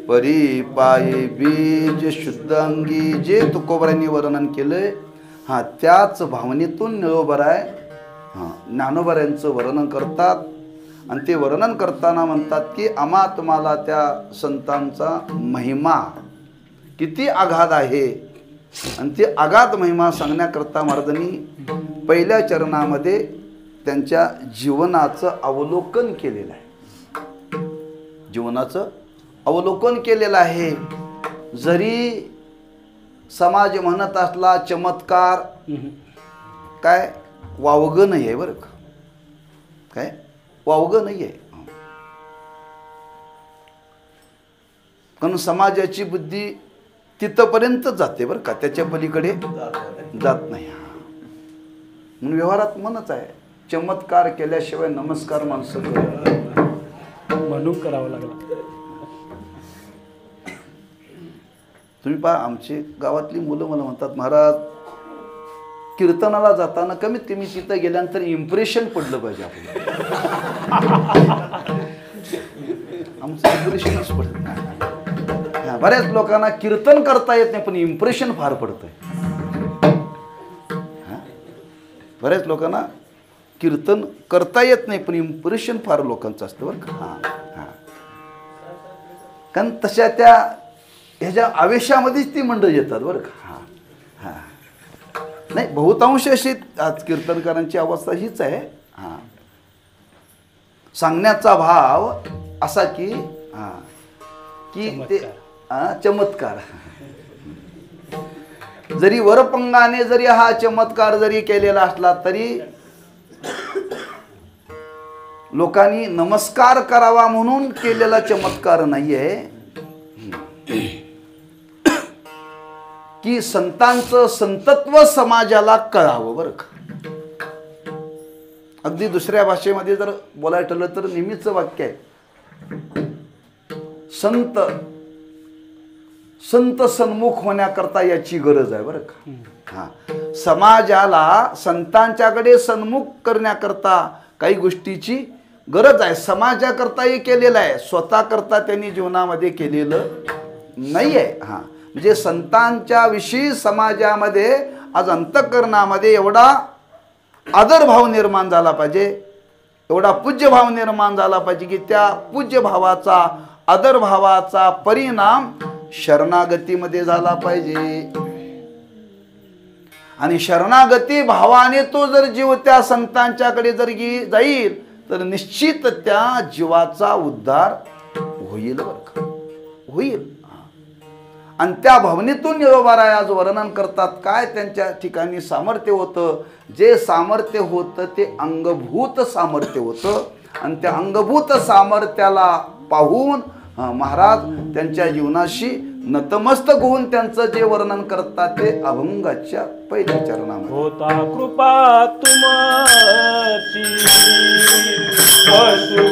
परी पाये बीज शुद्ध अंगी. जे तुकोबरांनी वर्णन केलंय, हा त्याच भावनेतून निळोबराय ज्ञानोबरांचं वर्णन करतात. आणि ते वर्णन करताना म्हणतात की आम्हा तुम्हाला त्या संतांचा महिमा किती आघात आहे, आणि ते आघात महिमा सांगण्याकरता महाराजांनी पहिल्या चरणामध्ये त्यांच्या जीवनाचं अवलोकन केलेलं आहे. जीवनाचं अवलोकन केलेलं आहे. जरी समाज म्हणत असला चमत्कार, काय वावगं नाही आहे बरं का, काय वावगं नाही आहे. कारण समाजाची बुद्धी तिथपर्यंत जाते बरं का, त्याच्या पलीकडे जात नाही. म्हणून व्यवहारात म्हणत आहे, चमत्कार केल्याशिवाय नमस्कार माणसं म्हणून करावं लागला. तुम्ही पहा, आमचे गावातली मुलं मला म्हणतात, महाराज कीर्तनाला जाताना कमीत कमी तिथं गेल्यानंतर इम्प्रेशन पडलं पाहिजे आपल्याला. आमचं इम्प्रेशनच पडत नाही. बऱ्याच लोकांना कीर्तन करता येत नाही पण इम्प्रेशन फार पडतंय. बऱ्याच लोकांना कीर्तन करता येत नाही पण इम्प्रेशन फार लोकांचं असतं बरं का. हां, कारण तशा त्या ह्याच्या आवेशामध्येच ती मंडळी येतात बरं का. हां हां, नाही बहुतांश अशी आज कीर्तनकारांची अवस्था हीच आहे. हां, सांगण्याचा भाव असा की हां की ते चमत्कार, जरी वरपंगाने जरी हा चमत्कार जरी केलेला असला तरी लोकांनी नमस्कार करावा म्हणून केलेला चमत्कार नाहीये, की संतांचं संतत्व समाजाला कळावं बरं का. अगदी दुसऱ्या भाषेमध्ये जर बोलायला ठरलं तर नेहमीचं वाक्य आहे, संत संत सन्मुख होण्याकरता याची गरज आहे बरं का. हा, समाजाला संतांच्याकडे सन्मुख करण्याकरता काही गोष्टीची गरज आहे. समाजाकरता हे केलेलं आहे, स्वतः करता त्यांनी जीवनामध्ये केलेलं नाही आहे. हा, म्हणजे संतांच्या विषयी समाजामध्ये आज अंतःकरणामध्ये एवढा आदरभाव निर्माण झाला पाहिजे, एवढा पूज्यभाव निर्माण झाला पाहिजे की त्या पूज्यभावाचा आदरभावाचा परिणाम शरणागतीमध्ये झाला पाहिजे. आणि शरणागती भावाने तो जर जीव त्या संतांच्याकडे जर जाईल तर निश्चित त्या जीवाचा उद्धार होईल बरं का, होईल. आणि त्या भावनेतून निरोबाराय आज वर्णन करतात. काय त्यांच्या ठिकाणी सामर्थ्य होतं, जे सामर्थ्य होतं ते अंगभूत सामर्थ्य होतं. आणि त्या अंगभूत सामर्थ्याला पाहून महाराज त्यांच्या जीवनाशी नतमस्तक होऊन त्यांचं जे वर्णन करतात ते अभंगाच्या पहिल्या चरणामध्ये. होता कृपा तुमची पशु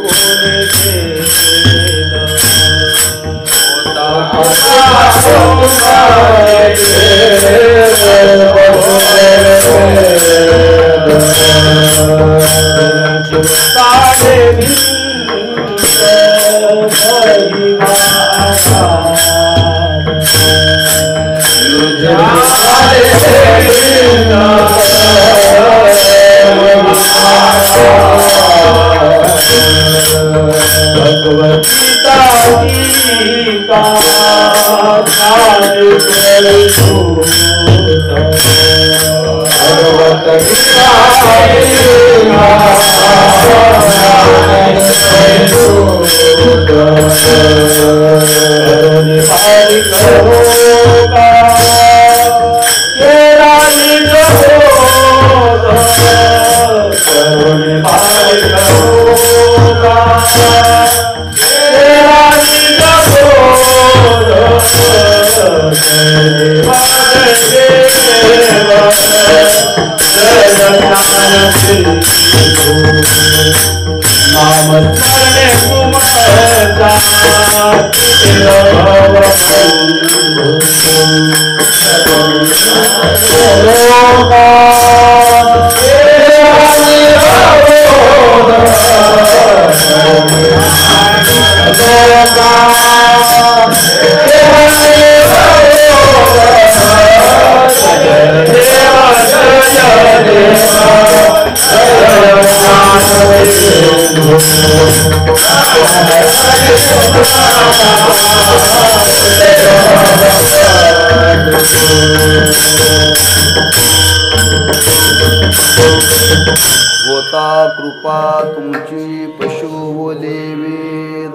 होता कृपा तुमची पशु बोले वेद,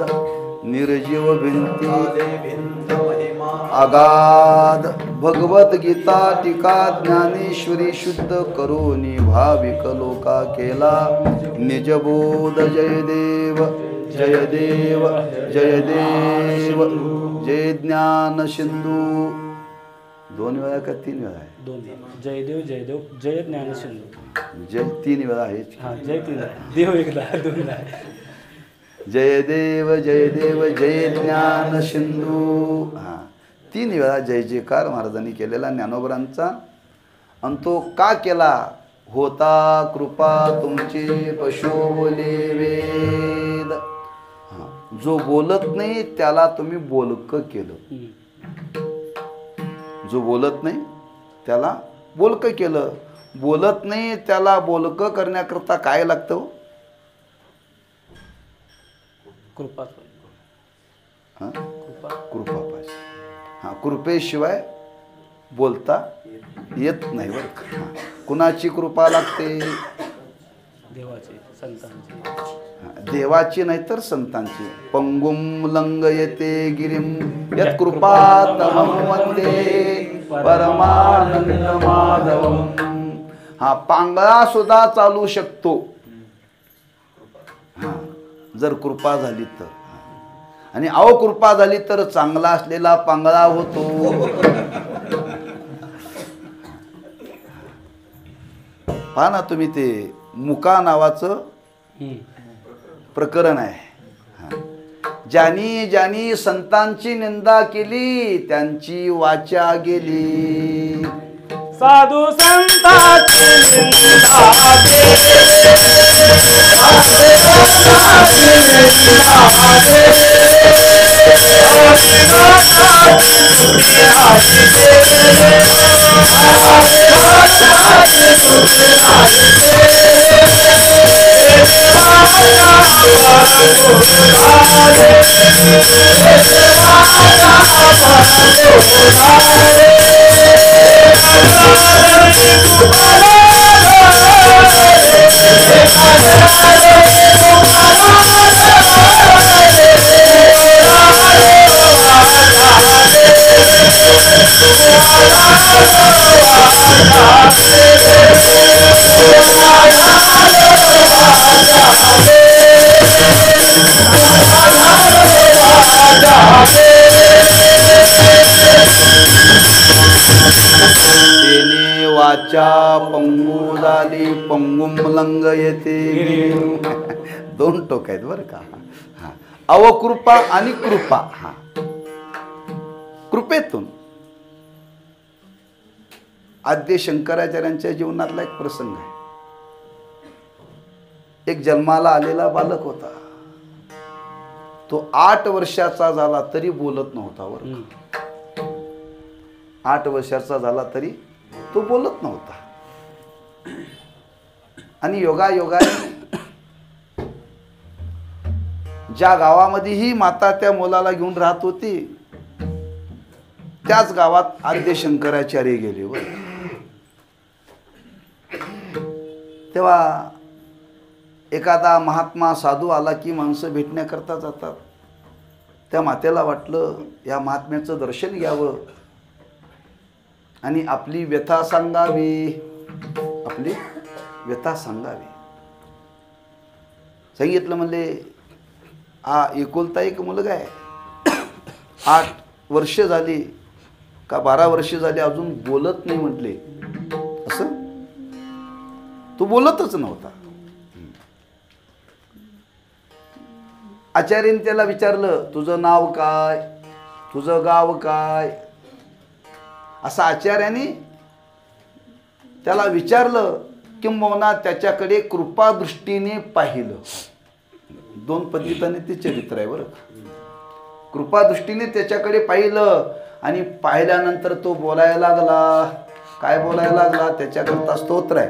निर्जीव भिंती अगाध भगवत गीता टीका ज्ञानेश्वरी शुद्ध करोनी भाविक लोका केला निजबोध. जय देव जय देव जय देव जय ज्ञान सिंधू. 2 वेळा का 3 वेळा आहे? 2. जयदेव जयदेव जय ज्ञान सिंधू. जय 3 वेळा आहे. हा, जय 3 देव 1दा 2दा. जय देव जय देव जय ज्ञान सिंधू. हा, 3 वेळा जय जयकार महाराजांनी केलेला ज्ञानोबरांचा. आणि तो का केला? होता कृपा तुमची पशु बोले वेद. जो बोलत नाही त्याला तुम्ही बोलकं केलं. जो बोलत नाही त्याला बोलकं केलं. बोलत नाही त्याला बोलकं करण्याकरता काय लागतं? कृपा कृपा पाहिजे. कृपेशिवाय बोलता येत नाही बरं का. कुणाची कृपा लागते? देवाची, संतांची. देवाची नाही तर संतांची. पंगुम लंग येते गिरिम यत् कृपा तमं वंदे परमानंद माधवम. पांगळा सुद्धा चालू शकतो जर कृपा झाली तर. आणि अकृपा झाली तर चांगला असलेला पांगळा होतो. पहा ना तुम्ही, ते मुका नावाचं प्रकरण आहे. ज्यांनी ज्यांनी संतांची निंदा केली त्यांची वाचा गेली. साधू संतांची निंदा तेने वाचा पंगू झाली पंगुम लंग येते. 2 टोक आहेत बरं का. अवकृपा आणि कृपा. कृपेतून आद्य शंकराचार्यांच्या जीवनातला एक प्रसंग आहे. एक जन्माला आलेला बालक होता. तो 8 वर्षाचा झाला तरी बोलत नव्हता बरं का. 8 वर्षाचा झाला तरी तो बोलत नव्हता. आणि योगायोगाने ज्या गावामध्ये ही माता त्या मुलाला घेऊन राहत होती त्याच गावात आद्य शंकराचार्य गेले. तेव्हा एखादा महात्मा साधू आला की माणसं भेटण्याकरता जातात. त्या मातेला वाटलं या महात्म्याचं दर्शन घ्यावं आणि आपली व्यथा सांगावी. आपली व्यथा सांगावी. सांगितलं म्हणले हा एकुलता एक मुलगा आहे. 8 वर्ष झाली का 12 वर्ष झाली अजून बोलत नाही म्हटले. असं तो बोलतच नव्हता. आचार्याने त्याला विचारलं तुझं नाव काय, तुझं गाव काय. असं आचार्याने त्याला विचारलं. किंबहुना त्याच्याकडे कृपादृष्टीने पाहिलं. 2 पद्धतीने ते चरित्र आहे बरं. कृपादृष्टीने त्याच्याकडे पाहिलं आणि पाहिल्यानंतर तो बोलायला लागला. काय बोलायला लागला? त्याच्याकरता स्तोत्र आहे.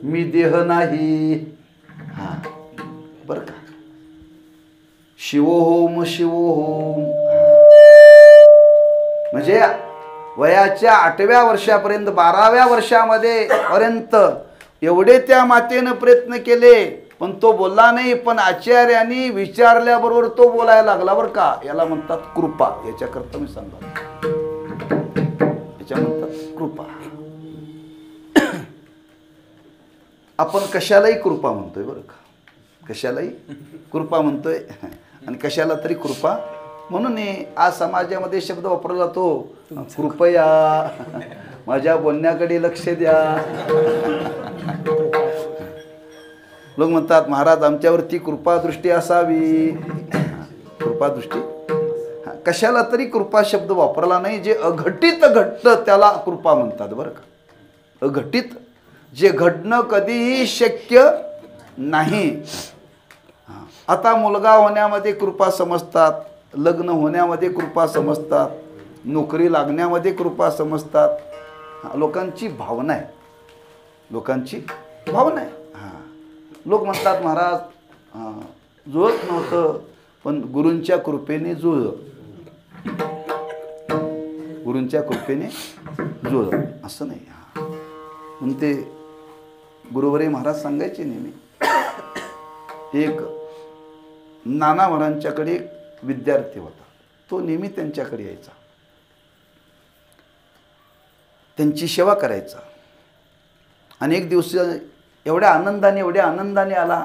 मी देह नाही. बरं का. शिवोहोम शिवोहोम. म्हणजे वयाच्या 8व्या वर्षापर्यंत 12व्या वर्षामध्ये पर्यंत एवढे त्या मातेनं प्रयत्न केले पण तो बोलला नाही. पण आचार्यांनी विचारल्याबरोबर तो बोलायला लागला बरं का. याला म्हणतात कृपा. याच्याकरता मी सांगतो याच्या म्हणतात कृपा. आपण कशालाही कृपा म्हणतोय बरं का. कशालाही कृपा म्हणतोय आणि कशाला तरी कृपा म्हणून आज समाजामध्ये शब्द वापरला जातो कृपया माझ्या बोलण्याकडे लक्ष द्या. लोक म्हणतात महाराज आमच्यावरती कृपादृष्टी असावी. कृपादृष्टी कशाला तरी कृपा शब्द वापरला नाही. जे अघटित घडतं त्याला कृपा म्हणतात बरं का. अघटित जे घडणं कधीही शक्य नाही. आता मुलगा होण्यामध्ये कृपा समजतात, लग्न होण्यामध्ये कृपा समजतात, नोकरी लागण्यामध्ये कृपा समजतात. लोकांची भावना आहे, लोकांची भावना आहे. लोक म्हणतात महाराज जुळत नव्हतं पण गुरूंच्या कृपेने जुळलं, गुरूंच्या कृपेने जुळलं असं नाही. म्हणून ते गुरुवरे महाराज सांगायचे नेहमी. एक नाना महाराजांच्याकडे एक विद्यार्थी होता, तो नेहमी त्यांच्याकडे यायचा, त्यांची सेवा करायचा. आणि एक दिवस एवढ्या आनंदाने आला,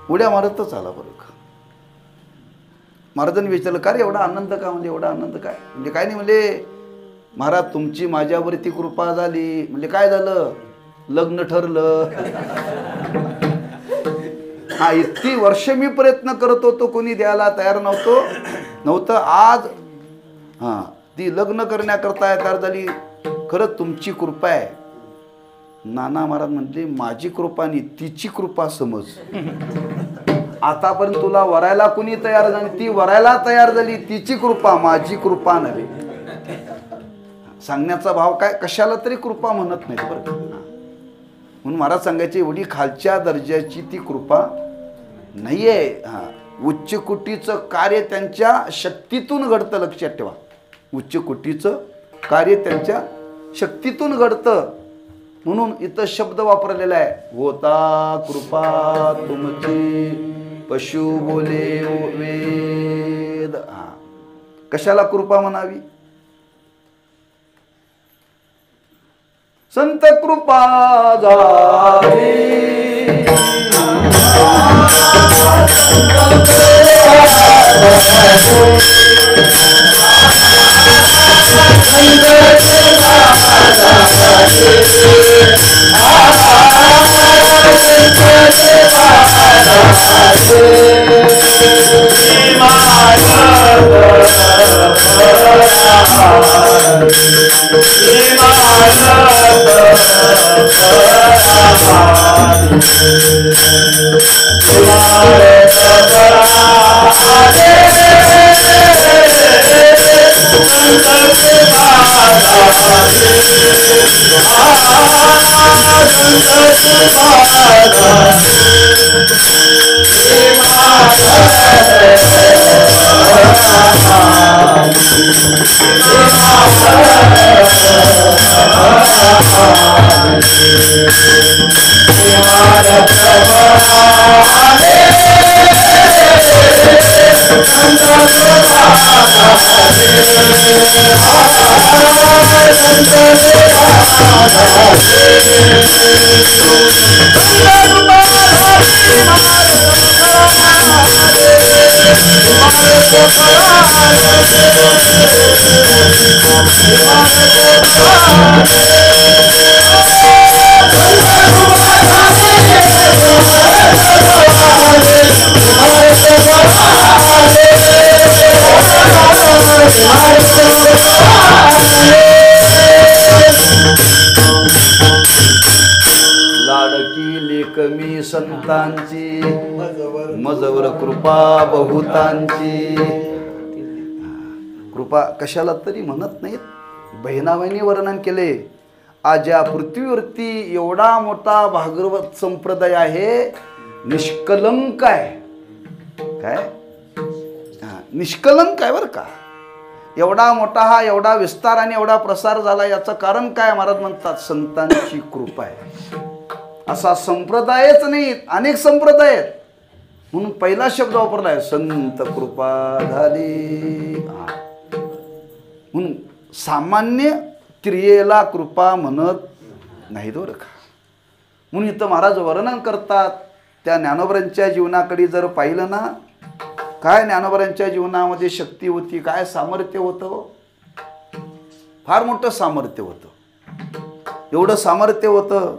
उड्या मारतच आला बरं का. महाराजांनी विचारलं का रे एवढा आनंद का, म्हणजे एवढा आनंद काय, म्हणजे काय नाही, म्हणजे महाराज तुमची माझ्यावरती कृपा झाली. म्हणजे काय झालं, लग्न ठरलं. इतकी वर्ष मी प्रयत्न करत होतो, कोणी द्यायला तयार नव्हतं. आज ती लग्न करण्याकरता तयार झाली. खरंच तुमची कृपा आहे. नाना महाराज म्हणले माझी कृपा नाही तिची कृपा समज. आतापर्यंत तुला वरायला कुणी तयार झाली, ती वरायला तयार झाली, तिची कृपा, माझी कृपा नव्हे. सांगण्याचा भाव काय, कशाला तरी कृपा म्हणत नाही बरं. म्हणून महाराज सांगायचे एवढी खालच्या दर्जाची ती कृपा नाहीये. उच्च कोटीचं कार्य त्यांच्या शक्तीतून घडतं, लक्षात ठेवा. उच्च कोटीचं कार्य त्यांच्या शक्तीतून घडतं. म्हणून इथं शब्द वापरलेला आहे, होता कृपा तुमची पशु बोले वेद. कशाला कृपा म्हणावी, संत कृपा झाली. लाडकी लेकमी संतांची मजवर कृपा बहुतांची. कृपा कशाला तरी म्हणत नाहीत. बहिणाबाईंनी वर्णन केले, आज या पृथ्वीवरती एवढा मोठा भागवत संप्रदाय आहे, निष्कलंक आहे. काय निष्कलंक आहे बरं का. एवढा मोठा हा एवढा विस्तार आणि एवढा प्रसार झाला, याचं कारण काय, महाराज म्हणतात संतांची कृपा आहे. असा संप्रदायच नाही, अनेक संप्रदाय आहेत. म्हणून पहिला शब्द वापरला आहे, संत कृपा झाली. म्हणून सामान्य क्रियेला कृपा म्हणत नाही बरं का. म्हणून इथं महाराज वर्णन करतात, त्या ज्ञानोबरांच्या जीवनाकडे जर पाहिलं ना, काय ज्ञानोबरांच्या जीवनामध्ये शक्ती होती, काय सामर्थ्य होतं, फार मोठं सामर्थ्य होतं. एवढं सामर्थ्य होतं,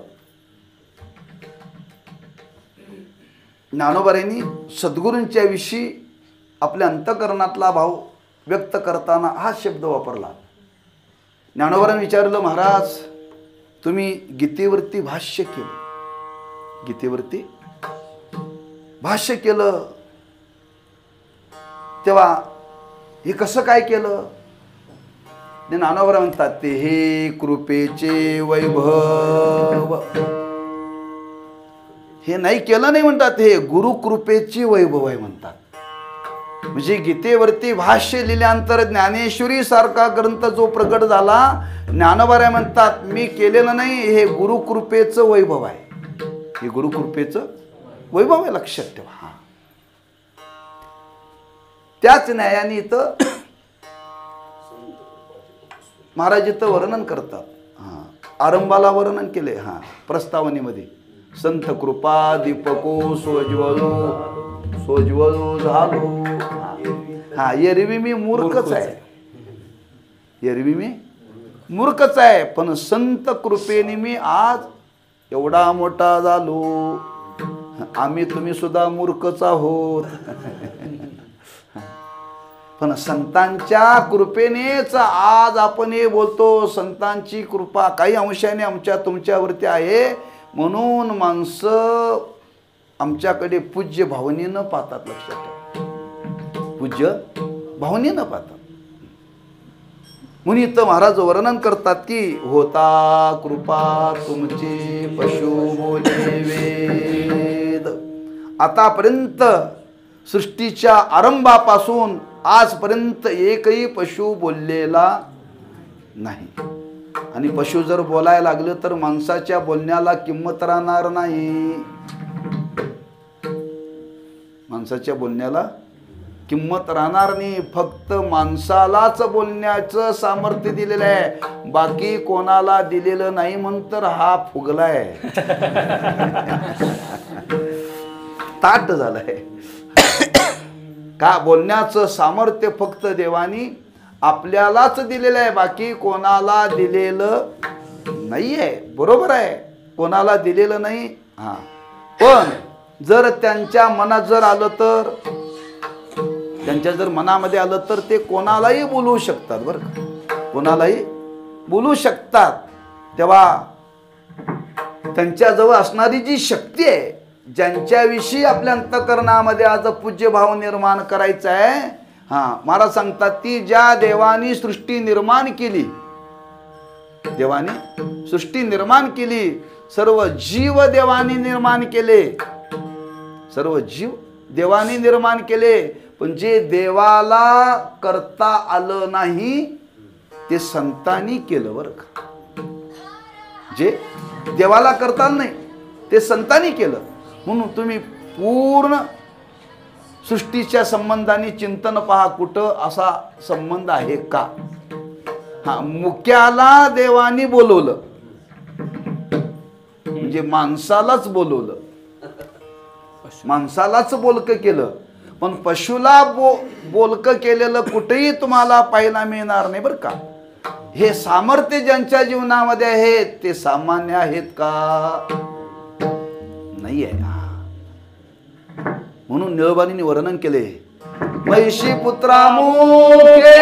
ज्ञानोबरांनी सद्गुरूंच्या विषयी आपल्या अंतःकरणातला भाव व्यक्त करताना हा शब्द वापरला. ज्ञानोबांनी विचारलं, महाराज तुम्ही गीतेवरती भाष्य केलं, गीतेवरती भाष्य केलं, तेव्हा हे कसं काय केलं? ज्ञानोबा म्हणतात ते हे कृपेचे वैभव. हे नाही केलं नाही म्हणतात, हे गुरु कृपेची वैभव आहे म्हणतात. म्हणजे गीतेवरती भाष्य लिहिल्यानंतर ज्ञानेश्वरी सारखा ग्रंथ जो प्रकट झाला, ज्ञानोबा म्हणतात मी केलेलं नाही, हे गुरुकृपेचं वैभव आहे, हे गुरुकृपेचं वैभव आहे, लक्षात ठेवा. हा त्याच न्यायाने इथं महाराज इथं वर्णन करतात. हा आरंभाला वर्णन केले. हा प्रस्तावनेमध्ये संत कृपा दीपको सोज्वलो झालो. हा एरवी मी मूर्खच आहे, एरवी मी मूर्खच आहे, पण संत कृपेने मी आज एवढा मोठा झालो. आम्ही तुम्ही सुद्धा मूर्खच आहोत, पण संतांच्या कृपेनेच आज आपण हे बोलतो. संतांची कृपा काही अंशाने आमच्या तुमच्यावरती आहे, म्हणून माणसं आमच्याकडे पूज्य भावनेनं पाहतात. लक्षात ठेवा, पूज्य भावनेनं पाहतात. म्हणून इथं महाराज वर्णन करतात की होता कृपा तुमचे पशु बोले वेद. आतापर्यंत सृष्टीच्या आरंभापासून आजपर्यंत एकही पशु बोललेला नाही. आणि पशु जर बोलायला लागलं तर माणसाच्या बोलण्याला किंमत राहणार नाही, माणसाच्या बोलण्याला किंमत राहणार नाही. फक्त माणसालाच बोलण्याचं सामर्थ्य दिलेलं आहे, बाकी कोणाला दिलेलं नाही. म्हणतर हा फुगलाय, ताट झालाय. का बोलण्याचं सामर्थ्य फक्त देवानी आपल्यालाच दिलेलं आहे, बाकी कोणाला दिलेलं नाहीये. बरोबर आहे, कोणाला दिलेलं नाही. हा पण जर त्यांच्या मनात जर आलं तर, त्यांच्या जर मनामध्ये आलं तर ते कोणालाही बोलवू शकतात. बरं का, कोणालाही बोलू शकतात. तेव्हा त्यांच्याजवळ असणारी जी शक्ती आहे, ज्यांच्याविषयी आपल्या अंतःकरणामध्ये आज पूज्य भाव निर्माण करायचा आहे, हा महाराज सांगतात ती ज्या देवानी सृष्टी निर्माण केली, देवाने सृष्टी निर्माण केली, सर्व जीव देवाने निर्माण केले, सर्व जीव देवाने निर्माण केले. पण जे देवाला करता आलं नाही ते संतांनी केलं. बरं का, जे देवाला करता आलं नाही ते संतांनी केलं. म्हणून तुम्ही पूर्ण सृष्टीच्या संबंधाने चिंतन पहा, कुठं असा संबंध आहे का? हा मुक्याला देवानी बोलवलं म्हणजे माणसालाच बोलवलं, माणसालाच बोलकं केलं. पण पशुला बोलकं केलेलं कुठेही तुम्हाला पाहायला मिळणार नाही. बरं का, हे सामर्थ्य ज्यांच्या जीवनामध्ये आहे ते सामान्य आहेत का? नाही आहे. म्हणून निळोबानीने वर्णन केले, महिषी पुत्रा मुखे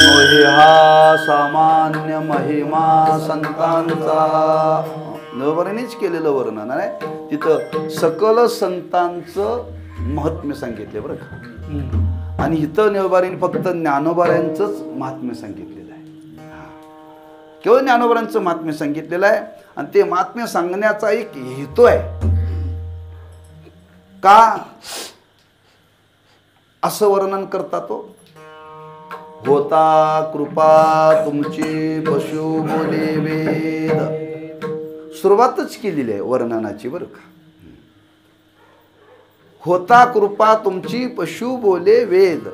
मोहे हा सामान्य महिमा संतांचा. नवबऱ्यानेच केलेलं वर्णन आहे तिथं. सकल संतांचं महात्म्य सांगितले बरं का. आणि इथं नेवबारीने फक्त ज्ञानोबाऱ्यांचंच महात्म्य सांगितलेलं आहे. केवळ ज्ञानोबाऱ्यांचं महात्म्य सांगितलेलं आहे. आणि ते महात्म्य सांगण्याचा एक हेतू आहे. का असं वर्णन करता तो? होता कृपा तुमची पशु बोले वेद. सुरुवातच केलेली आहे वर्णनाची बरं का. होता कृपा तुमची पशु बोले वेद.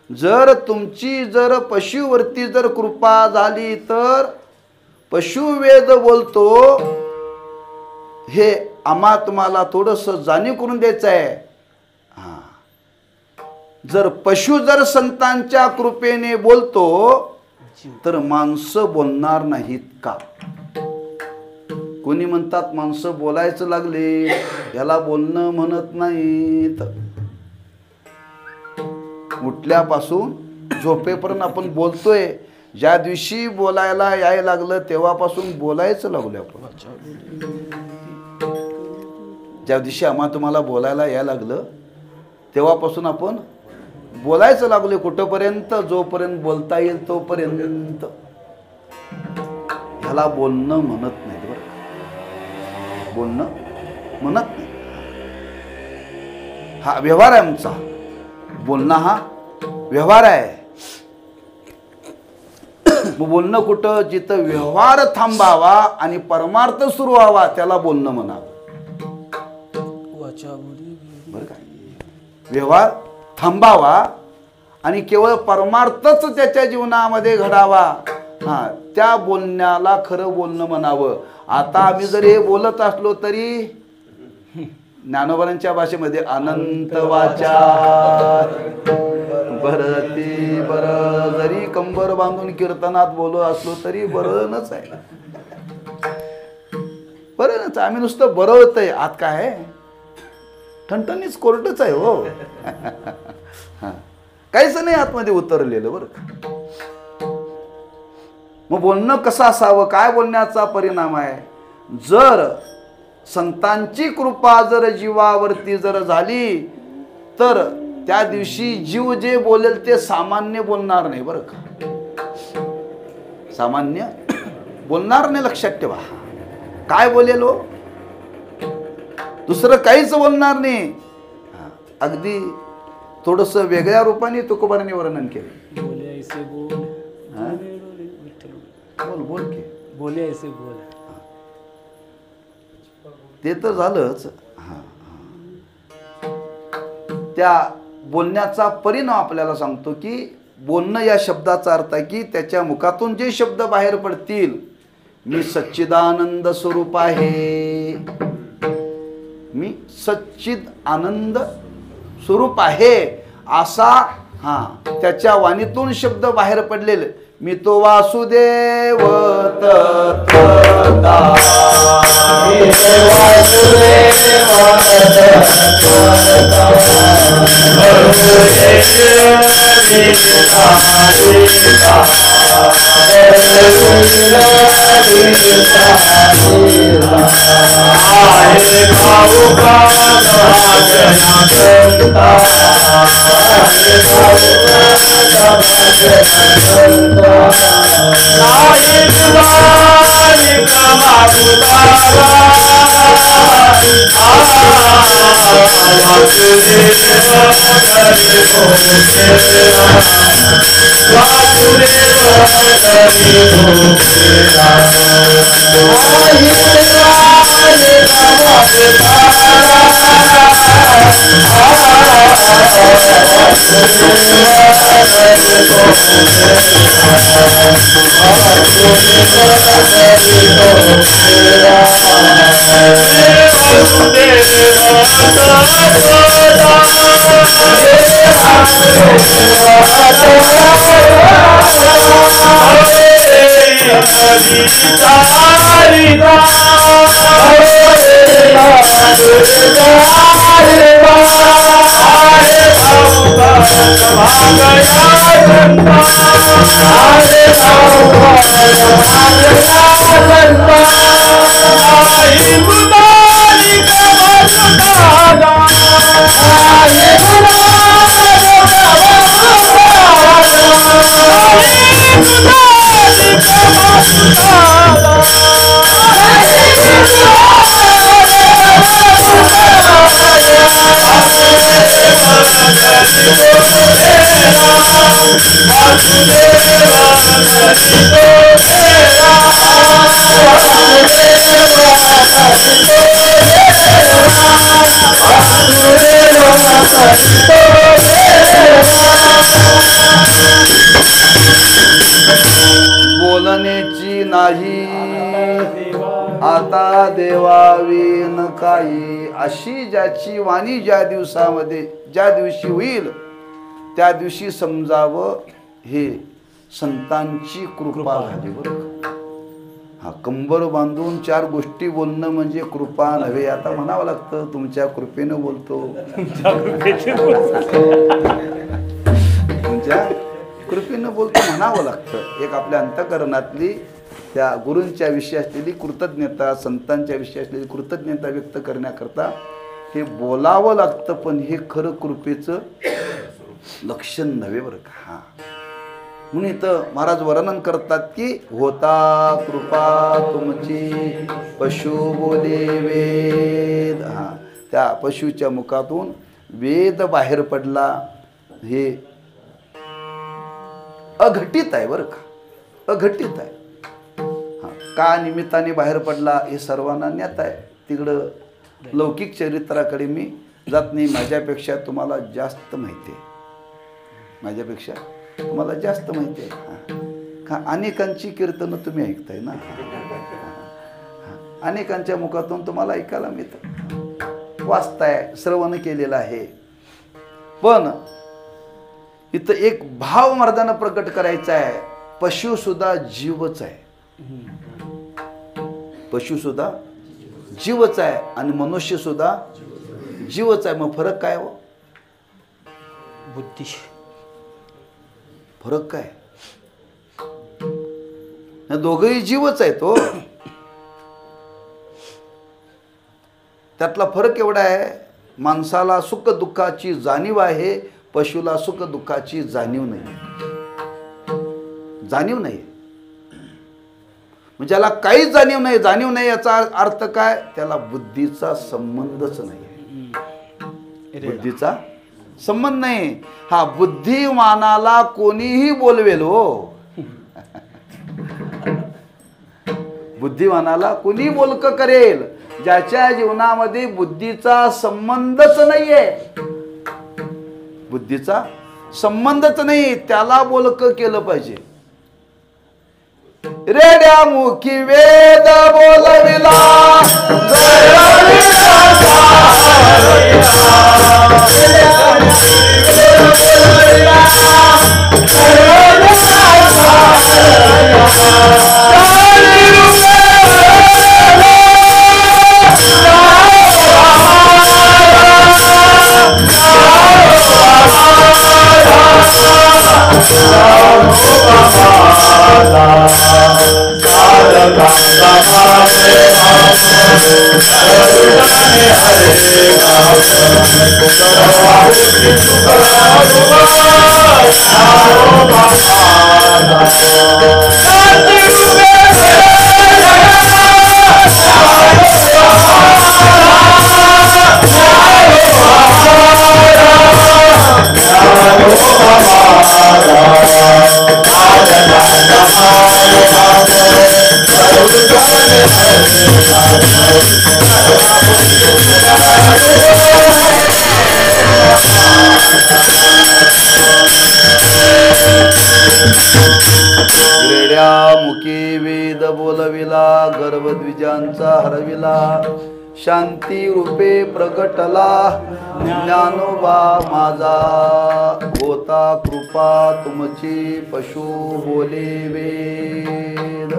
जर तुमची जर पशुवरती जर कृपा झाली तर पशु वेद बोलतो. हे आम्हा तुम्हाला थोडस जाणीव करून द्यायचं आहे. जर पशु जर संतांच्या कृपेने बोलतो तर माणसं बोलणार नाहीत का? कोणी म्हणतात माणसं बोलायचं लागले याला बोलणं म्हणत नाहीत. उठल्यापासून झोपेपर्यंत आपण बोलतोय. ज्या दिवशी बोलायला यायला लागलं तेव्हापासून बोलायचं लागलो आपण. ज्या दिवशी आम्हा तुम्हाला बोलायला यायला लागलं तेव्हापासून आपण बोलायचं लागले. कुठंपर्यंत? जोपर्यंत बोलता येईल तोपर्यंत. ह्याला बोलणं म्हणत नाही बरं. बोलणं म्हणत नाही. हा व्यवहार आहे आमचा. बोलणं हा व्यवहार आहे. बोलणं कुठं? जिथं व्यवहार थांबावा आणि परमार्थ सुरू व्हावा त्याला बोलणं म्हणावं बरं का. व्यवहार थांबावा आणि केवळ परमार्थच त्याच्या जीवनामध्ये घडावा. त्या बोलण्याला खरं बोलणं म्हणावं. आता आम्ही जर हे बोलत असलो तरी ज्ञानोबांच्या भाषेमध्ये अनंत वाचार बरती बर. जरी कंबर बांधून कीर्तनात बोलत असलो तरी बरंच आहे. बरंच. आम्ही नुसतं बरवतय. आत काय आहे? ठणठणीच कोर्टच आहे हो. काहीच नाही आतमध्ये उतरलेलं बरं का. मग बोलणं कसं असावं? काय बोलण्याचा परिणाम आहे? जर संतांची कृपा जर जीवावरती जर झाली तर त्या दिवशी जीव जे बोलेल ते सामान्य बोलणार नाही बरं का. सामान्य बोलणार नाही. लक्षात ठेवा. काय बोलेल हो? दुसरं काहीच बोलणार नाही. अगदी थोडस वेगळ्या रूपाने तुकोबारांनी वर्णन केलं. बोले ऐसे बोल. बोल बोल की. बोले ऐसे बोल. ते तर झालंच. त्या बोलण्याचा परिणाम आपल्याला सांगतो की बोलणं या शब्दाचा अर्थ आहे की त्याच्या मुखातून जे शब्द बाहेर पडतील, मी सच्चिदानंद स्वरूप आहे, मी सच्चिद आनंद स्वरूप आहे असा त्याच्या वाणीतून शब्द बाहेर पडलेले. मी तो वासुदेव तत्वता, मी तो वासुदेव बोलण्याची नाही आता देवावीन काही, अशी ज्याची वाणी ज्या दिवसामध्ये ज्या दिवशी होईल त्या दिवशी समजावं हे संतांची कृपा झाली बरं. हा कंबर बांधून चार गोष्टी बोलणं म्हणजे कृपा नव्हे. आता म्हणावं लागतं तुमच्या कृपेनं बोलतो, तुमच्या कृपेनं बोलतो म्हणावं लागतं. एक आपल्या अंतःकरणातली त्या गुरूंच्या विषयी असलेली कृतज्ञता, संतांच्या विषयी असलेली कृतज्ञता व्यक्त करण्याकरता हे बोलावं लागतं. पण हे खरं कृपेचं लक्षण नव्हे बरं का. हा म्हणून इथं महाराज वर्णन करतात की होता कृपा तुमची पशु बोले वेद. हा त्या पशुच्या मुखातून वेद बाहेर पडला. हे अघटित आहे बरं का, अघटित आहे. हा का निमित्ताने बाहेर पडला हे सर्वांना ज्ञात आहे. तिकडं लौकिक चरित्राकडे मी जात नाही. माझ्यापेक्षा तुम्हाला जास्त माहिती आहे, माझ्यापेक्षा तुम्हाला जास्त माहिती आहे. का अनेकांची कीर्तनं तुम्ही ऐकताय ना, अनेकांच्या मुखातून तुम्हाला ऐकायला मिळतं, वाचताय, श्रवण केलेलं आहे. पण इथं एक भाव मर्दानं प्रकट करायचा आहे. पशु सुद्धा जीवच आहे, पशु सुद्धा जीवच आहे आणि मनुष्य सुद्धा जीवच आहे. मग फरक काय हो? बुद्धी. फरक काय? दोघंही जीवच आहे तो. त्यातला फरक एवढा आहे, माणसाला सुख दुःखाची जाणीव आहे, पशुला सुख दुःखाची जाणीव नाही, जाणीव नाही. म्हणजे ज्याला काहीच जाणीव नाही, जाणीव नाही याचा अर्थ काय? त्याला बुद्धीचा संबंधच नाही, बुद्धीचा संबंध नाही. हा बुद्धिमानाला कोणीही बोलवेल हो, बुद्धिमानाला कोणी बोलक करेल. ज्याच्या जीवनामध्ये बुद्धीचा संबंधच नाहीये, बुद्धीचा संबंधच नाही, त्याला बोलक केलं पाहिजे. रेड्या मुखी वेद बोलविला, वेड्या मुखी वेद बोलविला, गर्भद्विजांचा हरविला, शांती रूपे प्रगटला ज्ञानोबा माझा, होता कृपा तुमची पशु बोले वेद.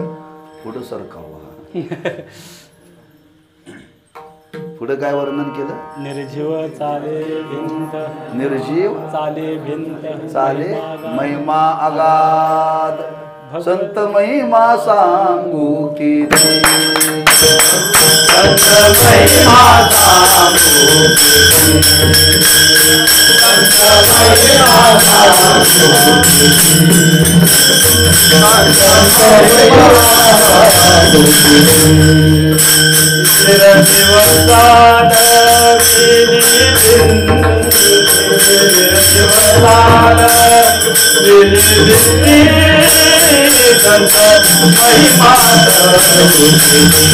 पुढं सरकावा. पुढं काय वर्णन केलं? निर्जीव चाले भिंत, निर्जीव चाले भिंत, चाले महिमा अगाध, संत महिमा सांगू किती, संत महिमा सांगू किती, संत महिमा सांगू किती, संत महिमा सांगू किती. निर्जीव चाले भिंत, निर्जीव चाले भिंत, संत महिमा सांगू किती,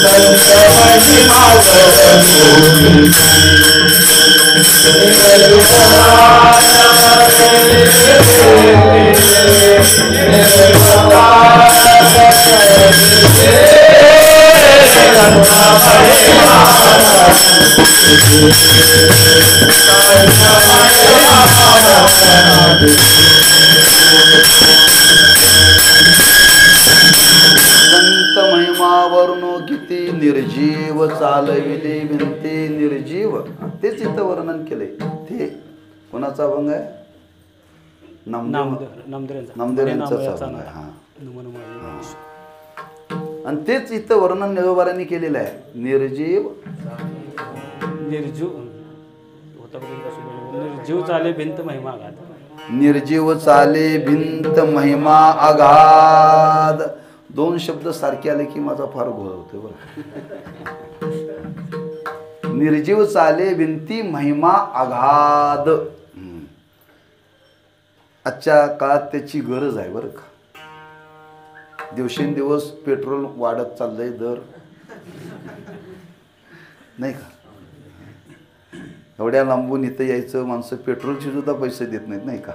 संत महिमा सांगू किती. निर्जीव संत महिमावरून किती, निर्जीव चालविले भिंते निर्जीव. तेच इथं वर्णन केलंय. ते कोणाचा अभंग आहे? नामदेवांचा अभंग आहे. हा. आणि तेच इथं वर्णन निळोबारांनी केलेलं आहे. निर्जीव निर्जीव चाले भिंत महिमा आघात, निर्जीव चाले भिंत महिमा अगाध. दोन शब्द सारखे आले की माझा फार घोळ होतो बरं. निर्जीव चाले भिंती महिमा अगाध. आजच्या काळात त्याची गरज आहे बरं का. दिवसेंदिवस पेट्रोल वाढत चाललंय दर, नाही का? एवढ्या लांबून इथं यायचं, माणसं पेट्रोलचे सुद्धा पैसे देत नाहीत, नाही का?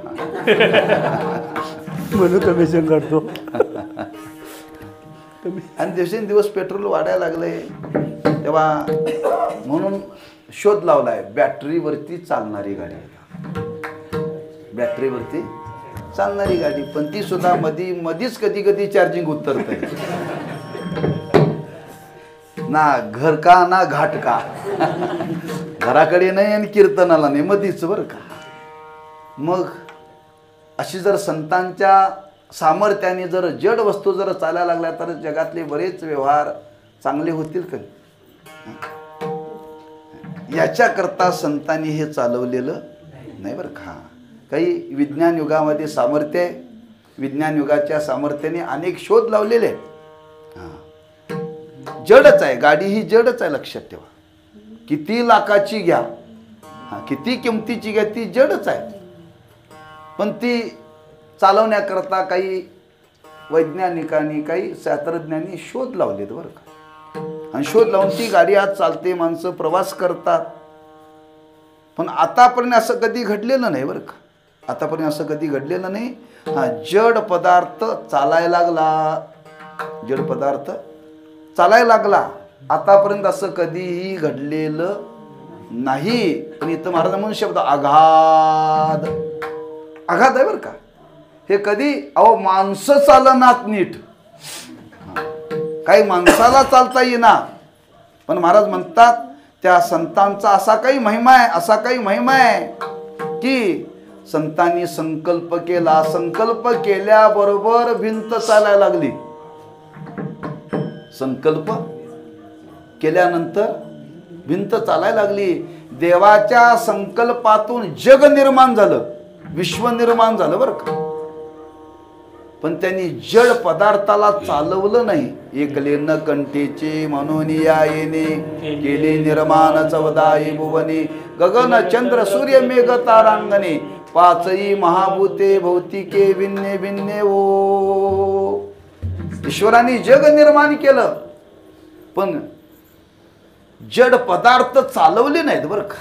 म्हणून कमिशन करतो. आणि दिवसेंदिवस पेट्रोल वाढायला लागलंय, तेव्हा म्हणून शोध लावलाय बॅटरीवरती चालणारी गाडी. बॅटरीवरती चालणारी गाडी, पण ती सुद्धा मधीच कधी कधी चार्जिंग उतरत आहे. ना घर का ना घाट का, घराकडे नाही आणि कीर्तनाला नाही, मधीच बरं का. मग अशी जर संतांच्या सामर्थ्याने जर जड वस्तू जर चालायला लागल्या तर जगातले बरेच व्यवहार चांगले होतील का? याच्याकरता संतांनी हे चालवलेलं नाही बरं का. काही विज्ञान युगामध्ये सामर्थ्य आहे, विज्ञान युगाच्या सामर्थ्याने अनेक शोध लावलेले आहेत. जडच आहे गाडी, ही जडच आहे, लक्षात ठेवा. किती लाखाची घ्या, किती किमतीची घ्या, ती जडच आहे. पण ती चालवण्याकरता काही वैज्ञानिकांनी, काही शास्त्रज्ञांनी शोध लावलेत बरं का. आणि शोध लावून ती गाडी आज चालते, माणसं प्रवास करतात. पण आतापर्यंत असं कधी घडलेलं नाही बरं का. आतापर्यंत असं कधी घडलेलं नाही. जड पदार्थ चालायला लागला, जड पदार्थ चालायला लागला. आतापर्यंत असं कधीही घडलेलं नाही. पण इथं महाराज म्हणून शब्द आघात, आघात आहे बरं का. हे कधी, अहो माणसं चालनात नीट, काही माणसाला चालता येईना, पण महाराज म्हणतात त्या संतांचा असा काही महिमा आहे, असा काही महिमा आहे की संतांनी संकल्प केला, संकल्प केल्याबरोबर भिंत चालायला लागली. संकल्प केल्यानंतर भिंत चालायला लागली. देवाच्या संकल्पातून जग निर्माण झालं, विश्व निर्माण झालं बरं का. पण त्यांनी जड पदार्थाला चालवलं नाही. एकले न कंठीचे म्हणून या येणे, केले निर्माण चौदाई भुवने, गगन चंद्र सूर्य मेघ तारांगणे, पाचही महाभूते भौतिके भिन्ने भिन्ने ओ. ईश्वराने जग निर्माण केलं, पण जड पदार्थ चालवले नाहीत बरं का.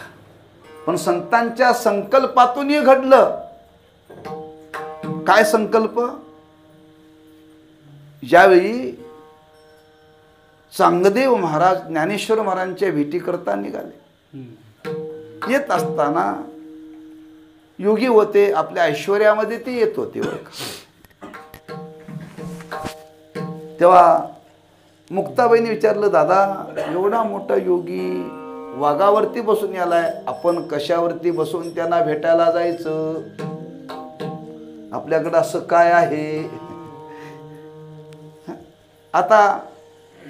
पण संतांच्या संकल्पातून हे घडलं. काय संकल्प? ज्यावेळी चांगदेव महाराज ज्ञानेश्वर महाराजांच्या भेटी करता निघाले, येत असताना योगी होते, आपल्या ऐश्वर्यामध्ये ते येत होते. तेव्हा मुक्ताबाईंनी विचारलं, दादा एवढा मोठा योगी वाघावरती बसून यालाय, आपण कशावरती बसून त्यांना भेटायला जायचं? आपल्याकडं असं काय आहे? आता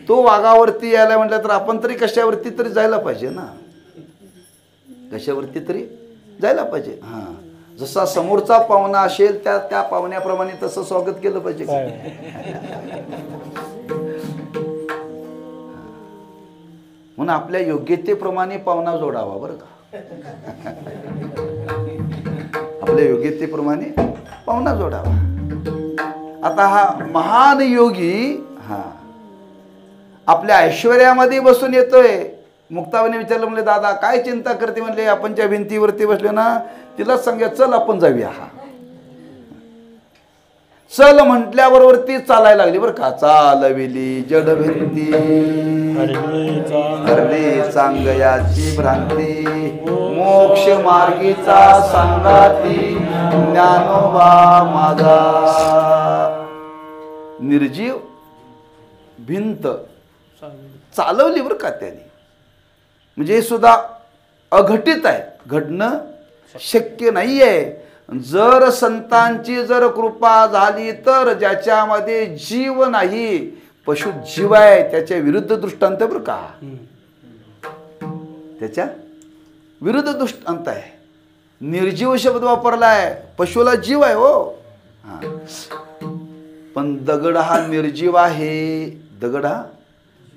तो वाघावरती यायला म्हटलं तर आपण तरी कशावरती तरी जायला पाहिजे ना, कशावरती तरी जायला पाहिजे. हा, जसा समोरचा पाहुणा असेल त्या त्या पाहुण्याप्रमाणे तसं स्वागत केलं पाहिजे. म्हणून आपल्या योग्यतेप्रमाणे पाहुणा जोडावा बरं का. आपल्या योग्यतेप्रमाणे पाहुणा जोडावा. आता हा महान योगी हा आपल्या ऐश्वर्यामध्ये बसून येतोय. मुक्ताबाईने विचारलं, म्हणले दादा काय चिंता करते? म्हणले आपण ज्या भिंतीवरती बसलो ना तिलाच सांगा, चल आपण जाऊया. हा चल म्हटल्याबरोबर ती चालायला लागली बरं का. चालविली जड भिंती हरली चांगयाची भ्रांती, मोक्ष मार्गीचा सांगाती ज्ञानोबा माझा. निर्जीव भिंत चालवली बरं का त्याने. म्हणजे हे सुद्धा अघटित आहे, घडणं शक्य नाही आहे. जर संतांची जर कृपा झाली तर ज्याच्यामध्ये जीव नाही, पशु जीव आहे, त्याच्या विरुद्ध दृष्टांत बरं का, त्याच्या विरुद्ध दृष्टांत आहे. निर्जीव शब्द वापरलाय, पशुला जीव आहे हो. हा, पण दगड हा निर्जीव आहे, दगड हा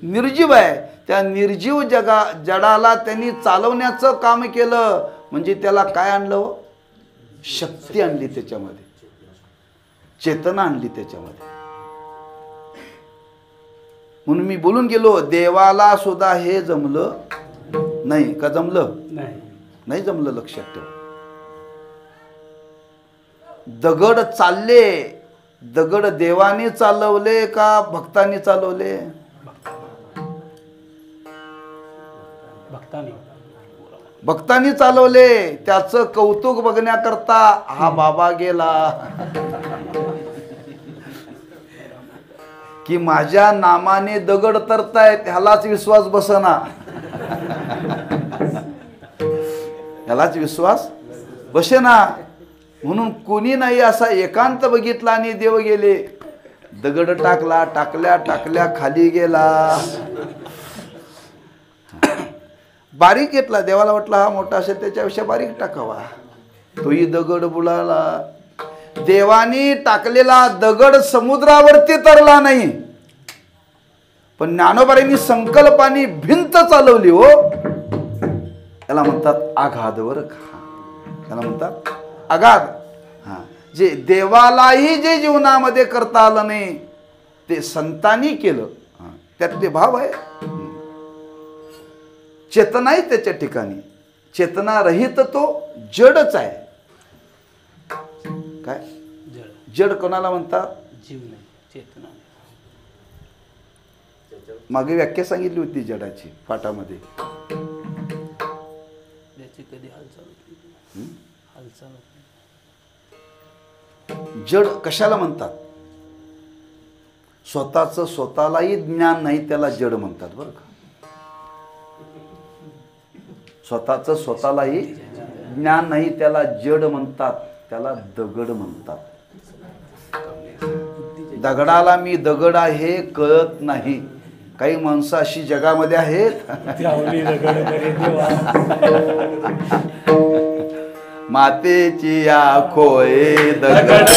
निर्जीव आहे. त्या निर्जीव जडाला त्यांनी चालवण्याचं काम केलं, म्हणजे त्याला काय आणलं? शक्ती आणली, त्याच्यामध्ये चेतना आणली त्याच्यामध्ये. म्हणून मी बोलून गेलो, देवाला सुद्धा हे जमलं नाही का? जमलं नाही जमलं, लक्षात ठेव. दगड चालले, दगड देवाने चालवले का भक्तांनी चालवले? भक्तांनी चालवले. त्याचं कौतुक बघण्याकरता हा बाबा गेला की माझ्या नामाने दगड तरतायत, ह्यालाच विश्वास बसना, ह्यालाच विश्वास बसेना. म्हणून कोणी नाही असा एकांत बघितला आणि देव गेले. दगड टाकला, टाकल्या टाकल्या खाली गेला. बारीक घेतला, देवाला वाटला हा मोठा असेल त्याच्यापेक्षा बारीक टाकावा, तोही दगड बुडाला. देवानी टाकलेला दगड समुद्रावरती तरला नाही, पण ज्ञानोबाईंनी संकल्पाने भिंत चालवली हो. त्याला म्हणतात आघात बरं का, त्याला म्हणतात आघात. हा, जे देवालाही जे जीवनामध्ये करता आलं नाही ते संतांनी केलं. त्यातले भाव आहे. चेतना आहे त्याच्या ठिकाणी, चेतना रहित तो जडच आहे. काय जड कोणाला म्हणतात? जीव नाही, चेतना. मागे व्याख्या सांगितली होती जडाची पाठामध्ये. त्याची कधी हालचाल हालचाल. जड कशाला म्हणतात? स्वतःच स्वतःलाही ज्ञान नाही त्याला जड म्हणतात बरं का. स्वतःच स्वतःलाही ज्ञान नाही त्याला जड म्हणतात, त्याला दगड म्हणतात. दगडाला मी दगड आहे कळत नाही. काही माणसं अशी जगामध्ये आहेत मातेची आखोय दगड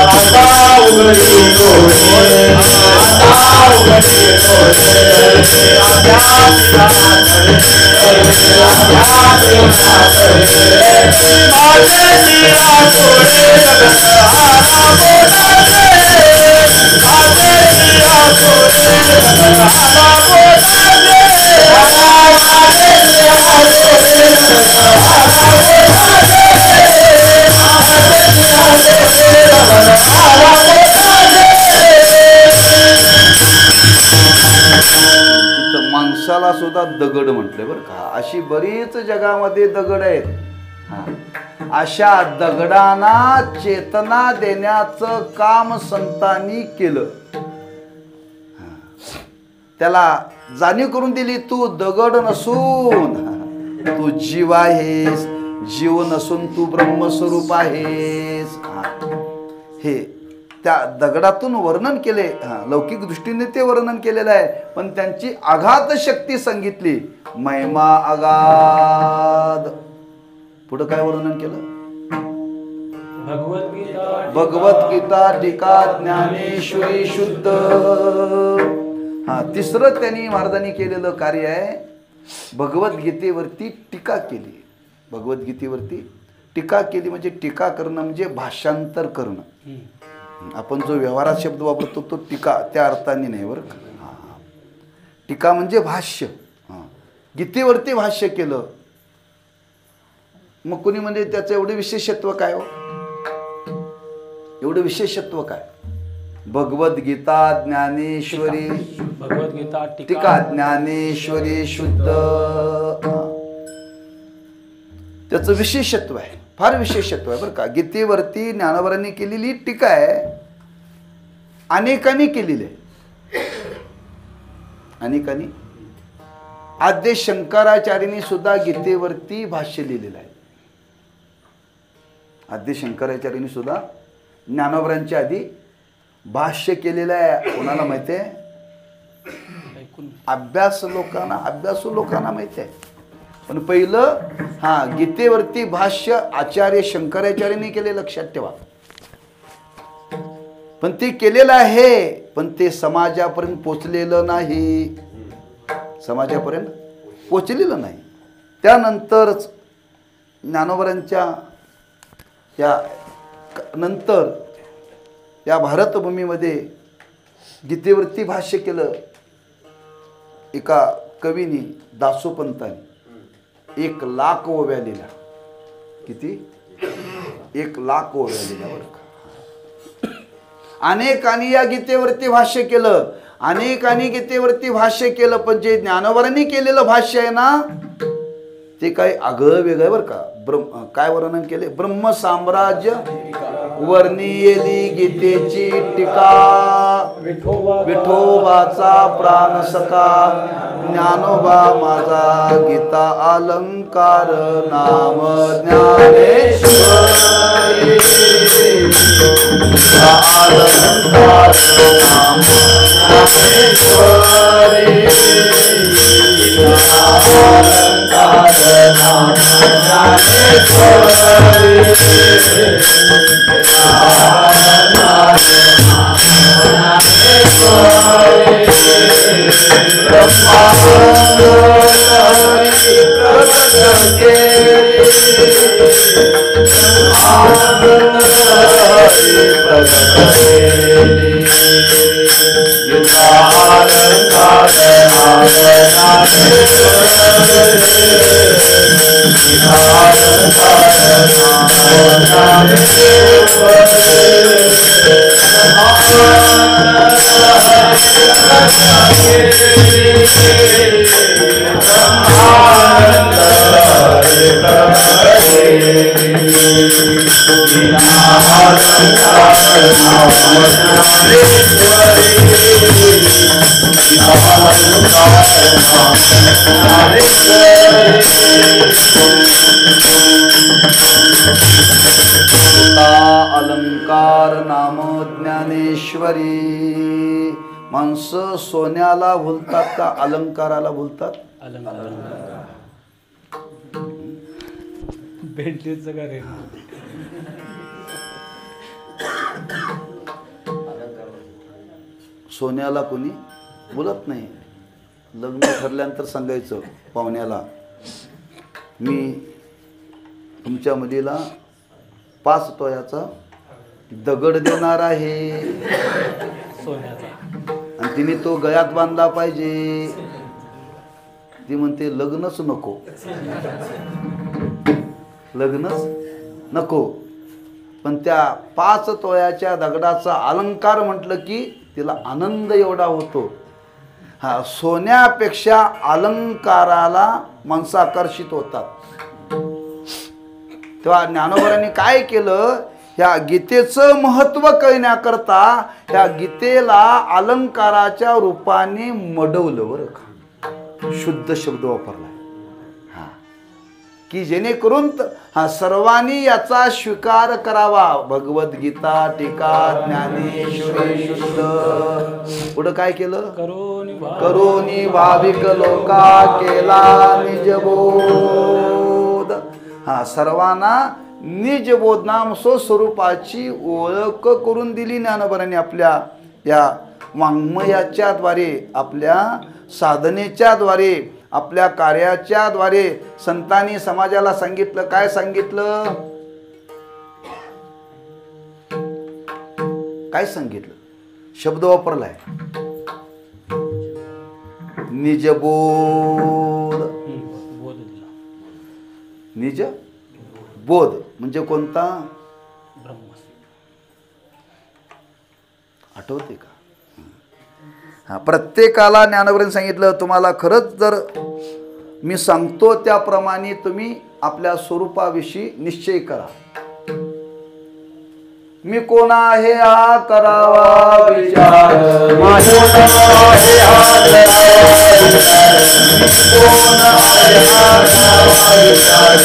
आता माणसाला सुद्धा दगड म्हटले बरं का. अशी बरीच जगामध्ये दगड आहेत. अशा दगडांना चेतना देण्याचं काम संतांनी केलं. त्याला जाणीव करून दिली, तू दगड नसून तू जीव आहेस, जीव नसून तू ब्रह्मस्वरूप आहेस. हे त्या दगडातून वर्णन केले. लौकिक दृष्टीने ते वर्णन केलेलं आहे, पण त्यांची आघात शक्ती सांगितली. महिमा अगाध. पुढं काय वर्णन केलं? भगवद्गीता टीका ज्ञानेश्वरी शुद्ध. तिसरं त्यांनी महाराजांनी केलेलं कार्य आहे, भगवद्गीतेवरती टीका केली. भगवद्गीतेवरती टीका केली म्हणजे टीका करणं म्हणजे भाषांतर करणं. आपण जो व्यवहारात शब्द वापरतो तो टीका त्या अर्थाने नाही बरं का. टीका म्हणजे भाष्य. गीतेवरती भाष्य केलं. मग कोणी म्हणजे त्याचं एवढं विशेषत्व काय हो? एवढं विशेषत्व काय? भगवद्गीता ज्ञानेश्वरी भगवद्गीता टीका ज्ञानेश्वरी शुद्ध. त्याचं विशेषत्व आहे, फार विशेषत्व आहे बरं का. गीतेवरती ज्ञानोबांनी केलेली टीका आहे, अनेकांनी केलेली आहे. अनेकांनी. आद्य शंकराचार्यांनी सुद्धा गीतेवरती भाष्य लिहिलेलं आहे. आद्य शंकराचार्यांनी सुद्धा ज्ञानोबांच्या आधी भाष्य केलेलं आहे. कोणाला माहिती आहे? अभ्यासू लोकांना माहिती आहे. पण पहिलं गीतेवरती भाष्य आचार्य शंकराचार्यांनी केले, लक्षात ठेवा. पण ते केलेलं आहे, पण ते समाजापर्यंत पोचलेलं नाही. समाजापर्यंत पोचलेलं नाही. त्यानंतरच ज्ञानोबांच्या या नंतर या भारतभूमीमध्ये गीतेवरती भाष्य केलं एका कवीनी, दासोपंतांनी. 1,00,000 ओव्या लिहिल्या. किती? 1,00,000 ओव्या लिहिल्या बरं का. अनेकांनी या गीतेवरती भाष्य केलं, अनेकांनी गीतेवरती भाष्य केलं, पण जे ज्ञानोबांनी केलेलं भाष्य आहे ना, ते काही आगळं वेगळं बरं का. काय वर्णन केले? ब्रह्म साम्राज्य वर्णियेली गीतेची टीका, विठोबाचा प्राण सखा, ज्ञानोबा माझा गीता अलंकार, नाम ज्ञानेश्वरी अलंकार, नाम ज्ञानेश्वरी अलंकार, नाम अलंकार नाम ज्ञानेश्वरी. माणसं सोन्याला भुलतात का अलंकाराला भुलतात? भेटलीचं का रे? सोन्याला कोणी बोलत नाही. लग्न ठरल्यानंतर सांगायचं पाहुण्याला, मी तुमच्या मुलीला 5 तोळ्याचा दगड देणार आहे सोन्याचा. आणि तिने तो गळ्यात बांधला पाहिजे. ती म्हणते लग्नच नको, लग्नच नको. पण त्या 5 तोळ्याच्या दगडाचा अलंकार म्हटलं की तिला आनंद एवढा होतो. हा, सोन्यापेक्षा अलंकाराला माणसं आकर्षित होतात. तेव्हा ज्ञानोबांनी काय केलं, ह्या गीतेचं महत्त्व कळण्याकरता ह्या गीतेला अलंकाराच्या रूपाने मडवलं बरं का. शुद्ध शब्द वापरला हा, की जेणेकरून सर्वांनी याचा स्वीकार करावा. भगवद्गीता टीका ज्ञानेश्वरी शुद्ध. पुढं काय केलं, करोनी भाविक लोका केला निजबोध. हा, सर्वांना निजबोध नाम स्वस्वरूपाची ओळख करून दिली ज्ञानोबांनी आपल्या या वाङ्मयाच्या द्वारे, आपल्या साधनेच्या द्वारे, आपल्या कार्याच्या द्वारे. संतांनी समाजाला सांगितलं, काय सांगितलं, काय सांगितलं, शब्द वापरलाय निजबोध. निज बोध म्हणजे कोणता, आठवते का? हा, प्रत्येकाला ज्ञानोबांनी सांगितलं, तुम्हाला खरंच जर मी सांगतो त्याप्रमाणे तुम्ही आपल्या स्वरूपाविषयी निश्चय करा. मी कोण आहे हा करावा विचार, माझे नाव आहे हा करावा विचार. मी कोण आहे हा करावा विचार,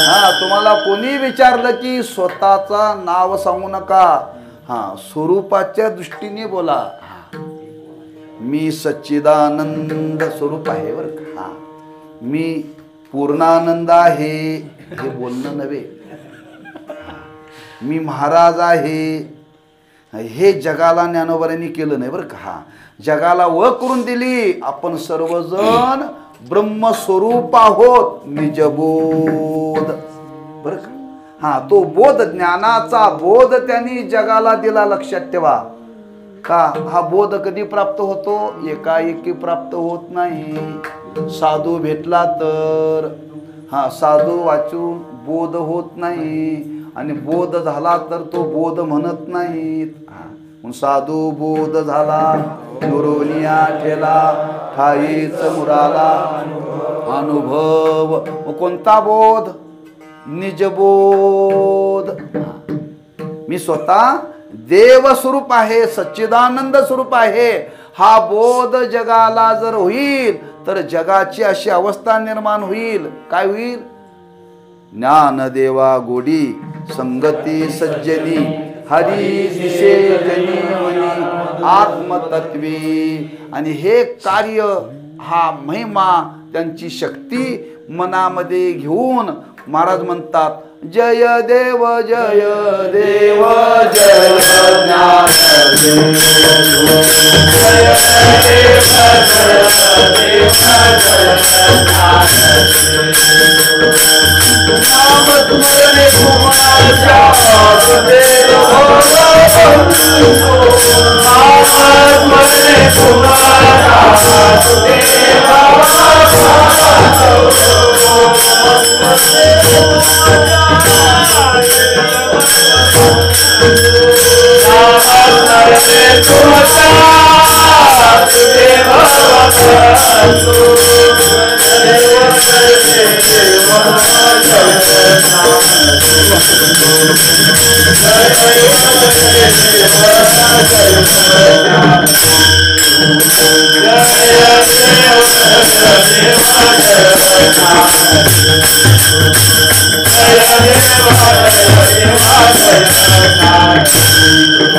हा, तुम्हाला कोणी विचारलं की स्वतःचा नाव सांगू नका. हा, स्वरूपाच्या दृष्टीने बोला. मी सच्चिदानंद स्वरूप आहे बरं का. हा, मी पूर्णानंद आहे हे बोलणं नव्हे. मी महाराज आहे हे जगाला ज्ञानोबांनी केलं नाही बरं का. हा, जगाला ओळख करून दिली, आपण सर्वजण ब्रह्मस्वरूप आहोत, निजबोध बरं का. हा, तो बोध, ज्ञानाचा बोध त्यांनी जगाला दिला. लक्षात ठेवा का. हा बोध कधी प्राप्त होतो, एकाएकी प्राप्त होत नाही. साधू भेटला तर. हा, साधू वाचून बोध होत नाही, आणि बोध झाला तर तो बोध म्हणत नाहीत. साधू बोध झाला नुरोनिया ठेला, ठाईच मुराला अनुभव. कोणता बोध, निजबोध. मी स्वतः देव स्वरूप आहे, सच्चिदानंद स्वरूप आहे. हा बोध जगाला जर होईल तर जगाची अशी अवस्था निर्माण होईल. काय होईल, ज्ञानदेवा गोडी संगती सज्जनी, हरी दिशे जनी मनी आत्मतत्वी. आणि हे कार्य, हा महिमा, त्यांची शक्ती मनामध्ये घेऊन महाराज म्हणतात, जय देव जय देव जय ज्ञानदेव, जय देव नाम स्मरणे कुमारा वासुदेव, नाम स्मरणे कुमारा वासुदेव,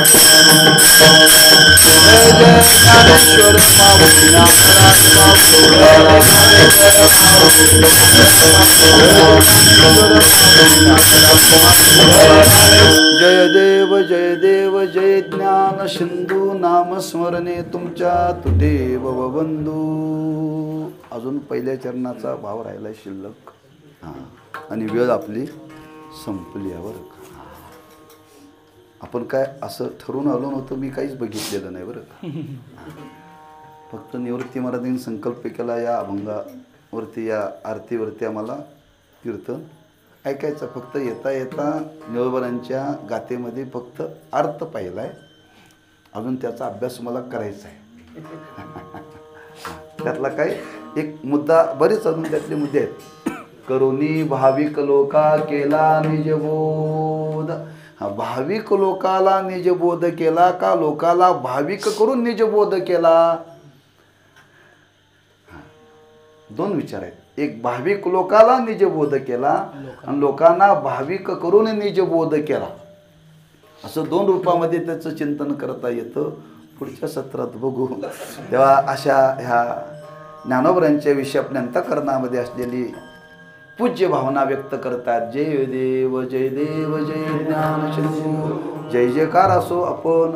जय जय ज्ञानेश्वर माऊली ज्ञानराज जय देव जय देव जय ज्ञान सिंधू नाम स्मरणे तुमच्या तुटे बंधू. अजून पहिल्या चरणाचा भाव राहिला शिल्लक. आणि वेळ आपली संपली यावर. आपण काय असं ठरवून आलो नव्हतं, मी काहीच बघितलेलं नाही बरं का. फक्त निवृत्ती महाराजांनी संकल्प केला या अभंगावरती, या आरतीवरती आम्हाला कीर्तन ऐकायचं. फक्त येता येता निळवरांच्या गातेमध्ये फक्त अर्थ पाहिला आहे, अजून त्याचा अभ्यास मला करायचा आहे. त्यातला काय एक मुद्दा, बरेच अजून त्यातले मुद्दे आहेत. करुणी भाविक लोका केला निजबोध. भाविक लोकाला निजबोध केला का लोकाला भाविक करून निजबोध केला? दोन विचार आहेत. एक भाविक लोकाला निजबोध केला आणि लोकांना भाविक करून निजबोध केला. असं दोन रूपामध्ये त्याचं चिंतन करता येतं. पुढच्या सत्रात बघू. तेव्हा अशा ह्या ज्ञानोबरांच्या विषयी आपल्या अंतःकरणामध्ये असलेली पूज्य भावना व्यक्त करतात. जय देव जय देव जय ज्ञान सिंधू. जय जयकार असो. आपण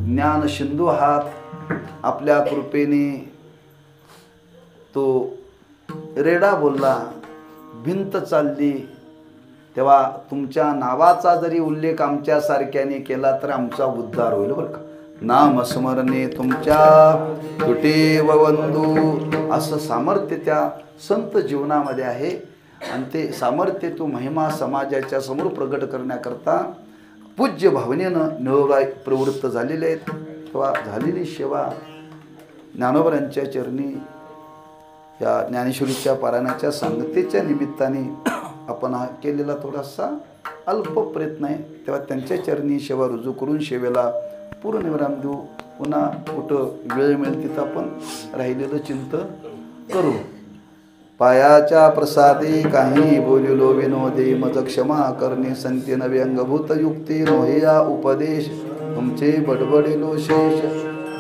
ज्ञान सिंधू आहात. आपल्या कृपेने तो रेडा बोलला, भिंत चालली, तेव्हा तुमच्या नावाचा जरी उल्लेख आमच्या सारख्याने केला तर आमचा उद्धार होईल बरं का. नाम स्मरणे तुमच्या तुटे बंधू. असं सामर्थ्य त्या संत जीवनामध्ये आहे. आणि ते सामर्थ्य तो महिमा समाजाच्या समोर प्रगट करण्याकरता पूज्य भावनेनं निळोबाई प्रवृत्त झालेले आहेत. तेव्हा झालेली सेवा ज्ञानोबरांच्या चरणी या ज्ञानेश्वरीच्या पारायणाच्या सांगतेच्या निमित्ताने आपण हा केलेला थोडासा अल्प प्रयत्न आहे. तेव्हा त्यांच्या चरणी सेवा रुजू करून सेवेला पूर्ण विराम देऊ. पुन्हा कुठं वेळ मिळेल तिथं आपण राहिलेलं चिंतन करू. पायाच्या प्रसादे काही बोलिलो विनोदे मज क्षमा करणे संते नवे अंगभूत युक्ती नोहेया उपदेश तुमचे बडबडिलो शेष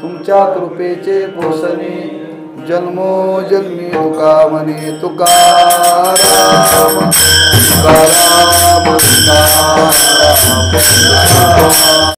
तुमच्या कृपेचे पोसणे जन्मो जन्मी तुका म्हणे तुकाराम तुकाराम तुकाराम.